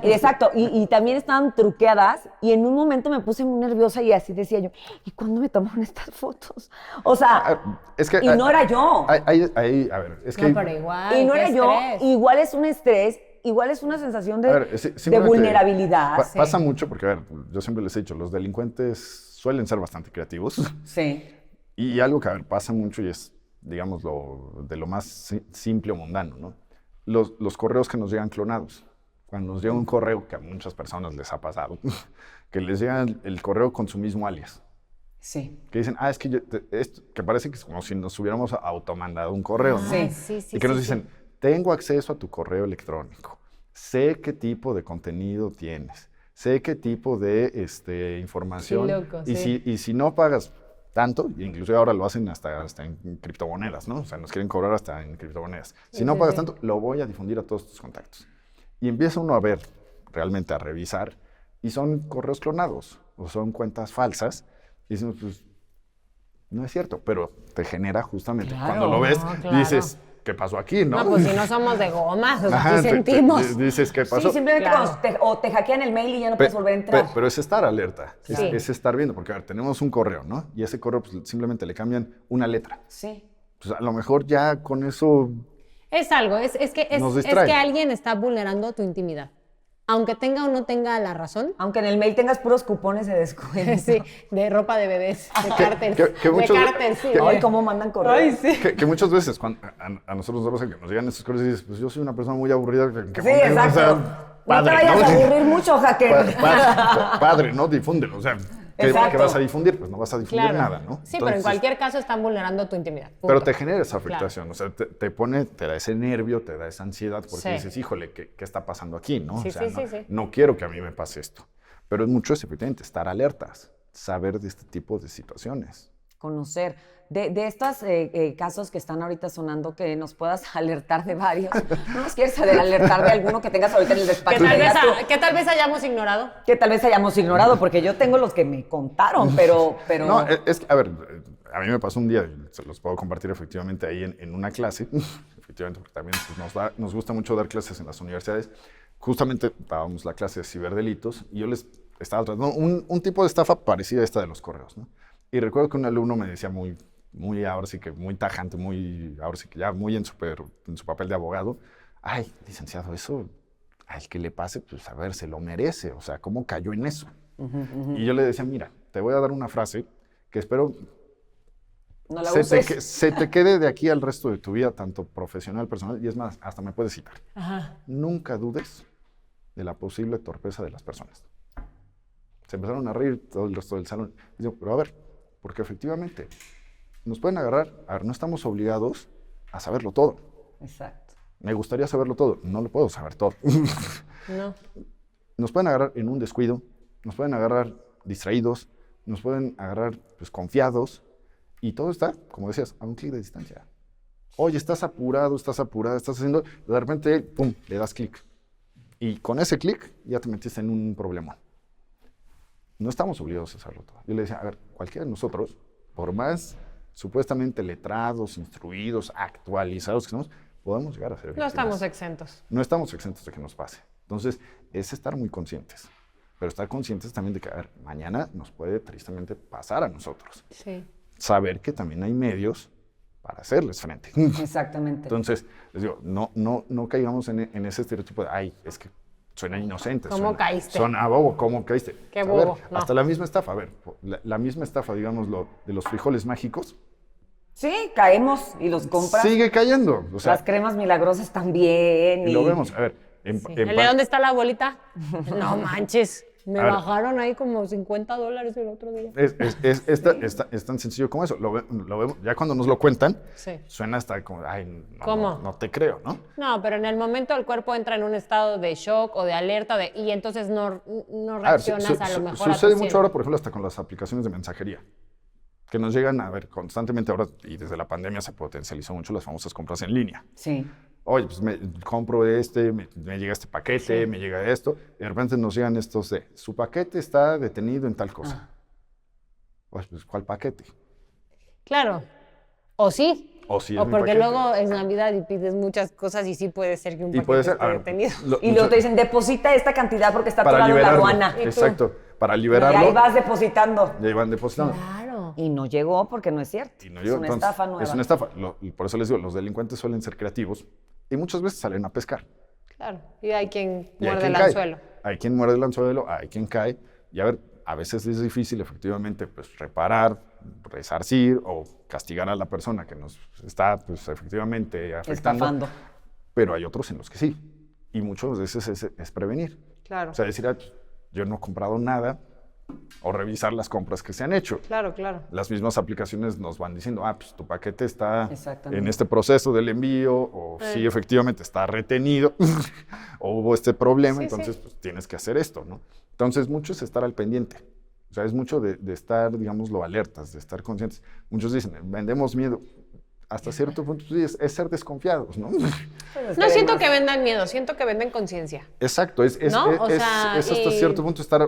Exacto, y también estaban truqueadas y en un momento me puse muy nerviosa y así decía yo, ¿y cuándo me tomaron estas fotos? O sea, Es que, y no era yo. a ver, es que... No, pero igual. Y no qué era yo, estrés. igual es un estrés, igual es una sensación de, A ver, de simplemente vulnerabilidad. Sí. Pasa mucho porque, a ver, yo siempre les he dicho, los delincuentes suelen ser bastante creativos. Sí. Y algo que, a ver, pasa mucho y es, digamos, de lo más simple o mundano, ¿no? Los correos que nos llegan clonados. Cuando nos llega un correo, que a muchas personas les ha pasado, que les llega el correo con su mismo alias. Sí. Que dicen, es que que parece que es como si nos hubiéramos automandado un correo, ¿no? Sí. Sí. Y que nos sí, dicen, tengo acceso a tu correo electrónico, sé qué tipo de contenido tienes, sé qué tipo de información. Qué loco, y, sí. si no pagas tanto, inclusive ahora lo hacen hasta en criptomonedas, ¿no? O sea, nos quieren cobrar hasta en criptomonedas. Si no sí, pagas sí. tanto, lo voy a difundir a todos tus contactos. Y empieza uno a ver, realmente a revisar, y son correos clonados, o son cuentas falsas, y decimos, pues, no es cierto, pero te genera justamente, Claro, cuando lo ves, claro. dices, ¿qué pasó aquí, no? No, pues si no somos de gomas, o sea, Ajá, sí sentimos. dices, ¿qué pasó? Sí, simplemente Claro. cuando te hackean el mail y ya no puedes volver a entrar. Pero es estar alerta, Sí. es estar viendo, porque a ver, tenemos un correo, ¿no? Y ese correo pues, simplemente le cambian una letra. Sí. Pues a lo mejor ya con eso... Es algo, es Nos que distrae. alguien está vulnerando tu intimidad. Aunque tenga o no tenga la razón. Aunque en el mail tengas puros cupones de descuento. Sí, de ropa de bebés, de cárter. que muchos- de cárter, sí. Ay, cómo mandan correos. Ay, sí. Que muchas veces cuando a nosotros nos pasa que nos llegan esos correos y dices, pues yo soy una persona muy aburrida. Sí, exacto. No te padre, vayas a aburrir mucho, hacker. Padre, ¿no? Difúndelo. O sea, ¿qué Exacto. vas a difundir? Pues no vas a difundir Claro. nada, ¿no? Sí, pero en Entonces, cualquier caso están vulnerando tu intimidad. punto. Pero te genera esa afectación, o sea, te da ese nervio, te da esa ansiedad, porque Sí. dices, híjole, ¿qué está pasando aquí, no? Sí, o sea, sí, sí. no quiero que a mí me pase esto. Pero es mucho, efectivamente, estar alertas, saber de este tipo de situaciones. Conocer. De estos casos que están ahorita sonando, que nos puedas alertar de varios. ¿No nos quieres alertar de alguno que tengas ahorita en el despacho? Que tal vez hayamos ignorado. Que tal vez hayamos ignorado, porque yo tengo los que me contaron, pero... No, es que, a ver, a mí me pasó un día, y se los puedo compartir efectivamente ahí en una clase, efectivamente, porque también pues, nos gusta mucho dar clases en las universidades. Justamente dábamos la clase de ciberdelitos y yo les estaba tratando un tipo de estafa parecida a esta de los correos, ¿no? Y recuerdo que un alumno me decía muy ahora sí que muy tajante, ahora sí que ya muy en su papel de abogado, ay, licenciado, eso al que le pase, pues a ver, se lo merece, o sea, ¿cómo cayó en eso? Y yo le decía, mira, te voy a dar una frase que espero no la se uses. te quede de aquí al resto de tu vida, tanto profesional, personal, y es más, hasta me puedes citar. Ajá. Nunca dudes de la posible torpeza de las personas. Se empezaron a reír todo el resto del salón. Y digo, pero a ver, porque efectivamente nos pueden agarrar, a ver, no estamos obligados a saberlo todo. Exacto. Me gustaría saberlo todo, no lo puedo saber todo. No. Nos pueden agarrar en un descuido, nos pueden agarrar distraídos, nos pueden agarrar pues, confiados, y todo está, como decías, a un clic de distancia. Oye, estás apurado, estás apurada, estás haciendo, de repente, pum, le das clic. Y con ese clic ya te metiste en un problema. No estamos obligados a hacerlo todo. Yo le decía, a ver, cualquiera de nosotros, por más supuestamente letrados, instruidos, actualizados que somos, podemos llegar a ser No víctimas. estamos exentos. No estamos exentos de que nos pase. Entonces, es estar muy conscientes. Pero estar conscientes también de que, a ver, mañana nos puede tristemente pasar a nosotros. Sí. Saber que también hay medios para hacerles frente. Exactamente. Entonces, les digo, no caigamos en ese estereotipo de, ay, es que suena inocente. ¿Cómo caíste? Suena bobo, ¿cómo caíste? Qué A bobo, ver, no. hasta la misma estafa, a ver, la misma estafa, digámoslo, de los frijoles mágicos, Sí, caemos y los compras. sigue cayendo. O sea, Las cremas milagrosas también. y lo vemos, a ver, ¿El de dónde está la abuelita? No manches. Me A ver. bajaron ahí como $50 el otro día. Es tan sencillo como eso. Lo vemos, ya cuando nos lo cuentan, Sí. suena hasta como, ay, no, ¿Cómo? no te creo, ¿no? No, pero en el momento el cuerpo entra en un estado de shock o de alerta y entonces no A ver, reaccionas a lo mejor a sucede tu mucho ahora, por ejemplo, hasta con las aplicaciones de mensajería, que nos llegan a ver constantemente ahora, y desde la pandemia se potencializó mucho las famosas compras en línea. Sí. Oye, pues compro me llega este paquete, me llega esto, y de repente nos llegan estos de, su paquete está detenido en tal cosa. Oye, pues, ¿cuál paquete? Claro. O sí. O sí es O mi porque paquete. luego es Navidad y pides muchas cosas y sí puede ser que un Y paquete puede ser, esté a ver, detenido. Y luego te dicen, deposita esta cantidad porque está para atorado en la liberarlo. aduana. Exacto, para Y liberarlo, ahí vas depositando. ya iban depositando. Claro. Y no llegó porque no es cierto. Y no es llegó. una Entonces, estafa nueva. es una estafa. Y por eso les digo, los delincuentes suelen ser creativos y muchas veces salen a pescar. Claro. Y hay quien Y hay muerde quien el cae. anzuelo. Hay quien muerde el anzuelo, hay quien cae. Y a ver, a veces es difícil efectivamente pues, reparar, resarcir o castigar a la persona que nos está pues, efectivamente afectando. Estafando. Pero hay otros en los que sí. Y muchas veces es prevenir. Claro. O sea, decir, pues, yo no he comprado nada, o revisar las compras que se han hecho. Claro, claro. Las mismas aplicaciones nos van diciendo, pues tu paquete está Exactamente. en este proceso del envío, o sí, efectivamente está retenido, o hubo este problema, Sí, entonces sí. pues tienes que hacer esto, ¿no? Entonces, mucho es estar al pendiente. O sea, es mucho de estar, digámoslo, alertas, de estar conscientes. Muchos dicen, vendemos miedo. Hasta cierto punto sí, es ser desconfiados, ¿no? No siento que vendan miedo, siento que venden conciencia. Exacto, es ¿No? O sea, hasta y- cierto punto estar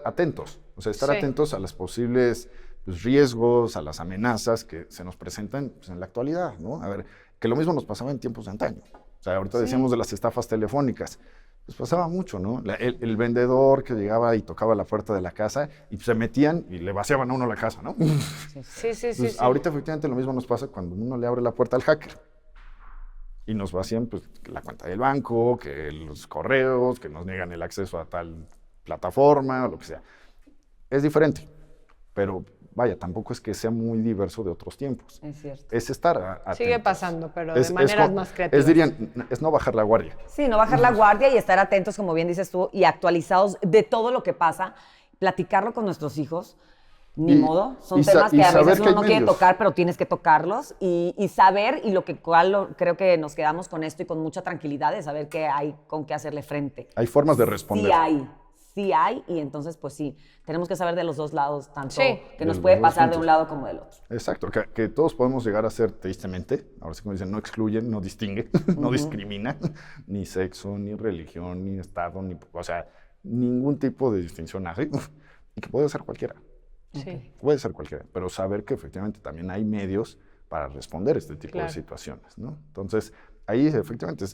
atentos, o sea, estar Sí. atentos a los posibles pues, riesgos, a las amenazas que se nos presentan pues, en la actualidad, ¿no? A ver, que lo mismo nos pasaba en tiempos de antaño. O sea, ahorita decíamos de las estafas telefónicas, pues pasaba mucho, ¿no? El vendedor que llegaba y tocaba la puerta de la casa y se metían y le vaciaban a uno la casa, ¿no? Sí, sí, sí. Pues, sí. ahorita efectivamente lo mismo nos pasa cuando uno le abre la puerta al hacker. Y nos vacían pues, la cuenta del banco, que los correos, que nos niegan el acceso a tal plataforma o lo que sea. Es diferente, pero vaya, tampoco es que sea muy diverso de otros tiempos. Es cierto. Es estar atentos. Sigue pasando, pero de maneras más creativas. Es no bajar la guardia. Sí, no bajar la guardia y estar atentos, como bien dices tú, y actualizados de todo lo que pasa, platicarlo con nuestros hijos. Ni modo, son temas que a saber veces que uno hay no quiere medios. tocar, pero tienes que tocarlos y saber, y creo que nos quedamos con esto y con mucha tranquilidad de saber que hay con qué hacerle frente. Hay formas de responder. Sí hay, y entonces pues sí, tenemos que saber de los dos lados, tanto Sí. que nos De puede los dos pasar de puntos. un lado como del otro. Exacto, que todos podemos llegar a ser tristemente, ahora sí como dicen, no excluye, no distingue, no discrimina, ni sexo, ni religión, ni estado, o sea, ningún tipo de distinción hace, y que puede ser cualquiera, Sí. puede ser cualquiera, pero saber que efectivamente también hay medios para responder este tipo Claro. de situaciones, ¿no? Entonces, ahí efectivamente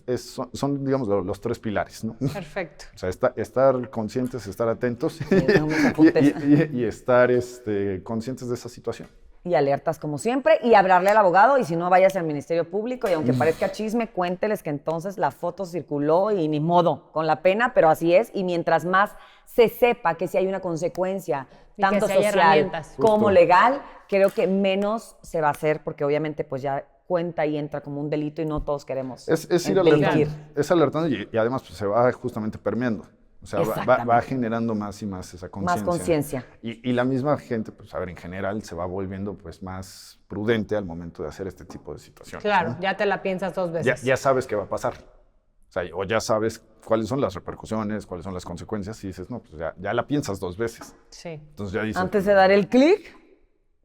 son digamos, los tres pilares, ¿no? Perfecto. O sea, estar conscientes, estar atentos tengo mis apuntes. y estar conscientes de esa situación. Y alertas como siempre, y hablarle al abogado, y si no, vayas al Ministerio Público, y aunque parezca chisme, cuénteles que entonces la foto circuló y ni modo, con la pena, pero así es, y mientras más se sepa que si hay una consecuencia, Y tanto que sí hay social herramientas. como Justo. legal, creo que menos se va a hacer, porque obviamente pues ya cuenta y entra como un delito y no todos queremos Es ir alertando, delinquir. es alertando y además pues, se va justamente permeando. O O sea, Exactamente. va generando más y más esa conciencia. Más conciencia. Y la misma gente, pues a ver, en general se va volviendo pues más prudente al momento de hacer este tipo de situaciones. Claro, ¿no? ya te la piensas 2 veces. Ya sabes qué va a pasar. O sea, o ya sabes cuáles son las repercusiones, cuáles son las consecuencias, y dices, no, pues ya la piensas 2 veces. Sí. Entonces ya dices... Antes de dar el clic,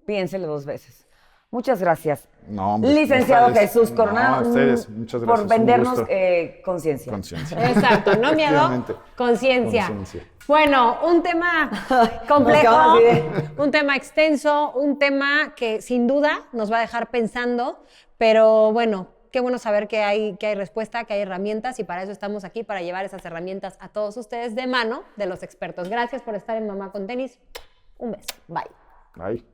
piénselo 2 veces. Muchas gracias. No, hombre, Licenciado ustedes. Jesús Coronado, No, ustedes, muchas gracias. por vendernos Un gusto. conciencia. Conciencia. Exacto, no miedo, Efectivamente. conciencia. Conciencia. Bueno, un tema Nos complejo, quedamos así de- un tema extenso, un tema que sin duda nos va a dejar pensando, pero bueno, qué bueno saber que hay respuesta, que hay herramientas y para eso estamos aquí, para llevar esas herramientas a todos ustedes de mano de los expertos. Gracias por estar en Mamá con Tenis. Un beso. Bye. Ay.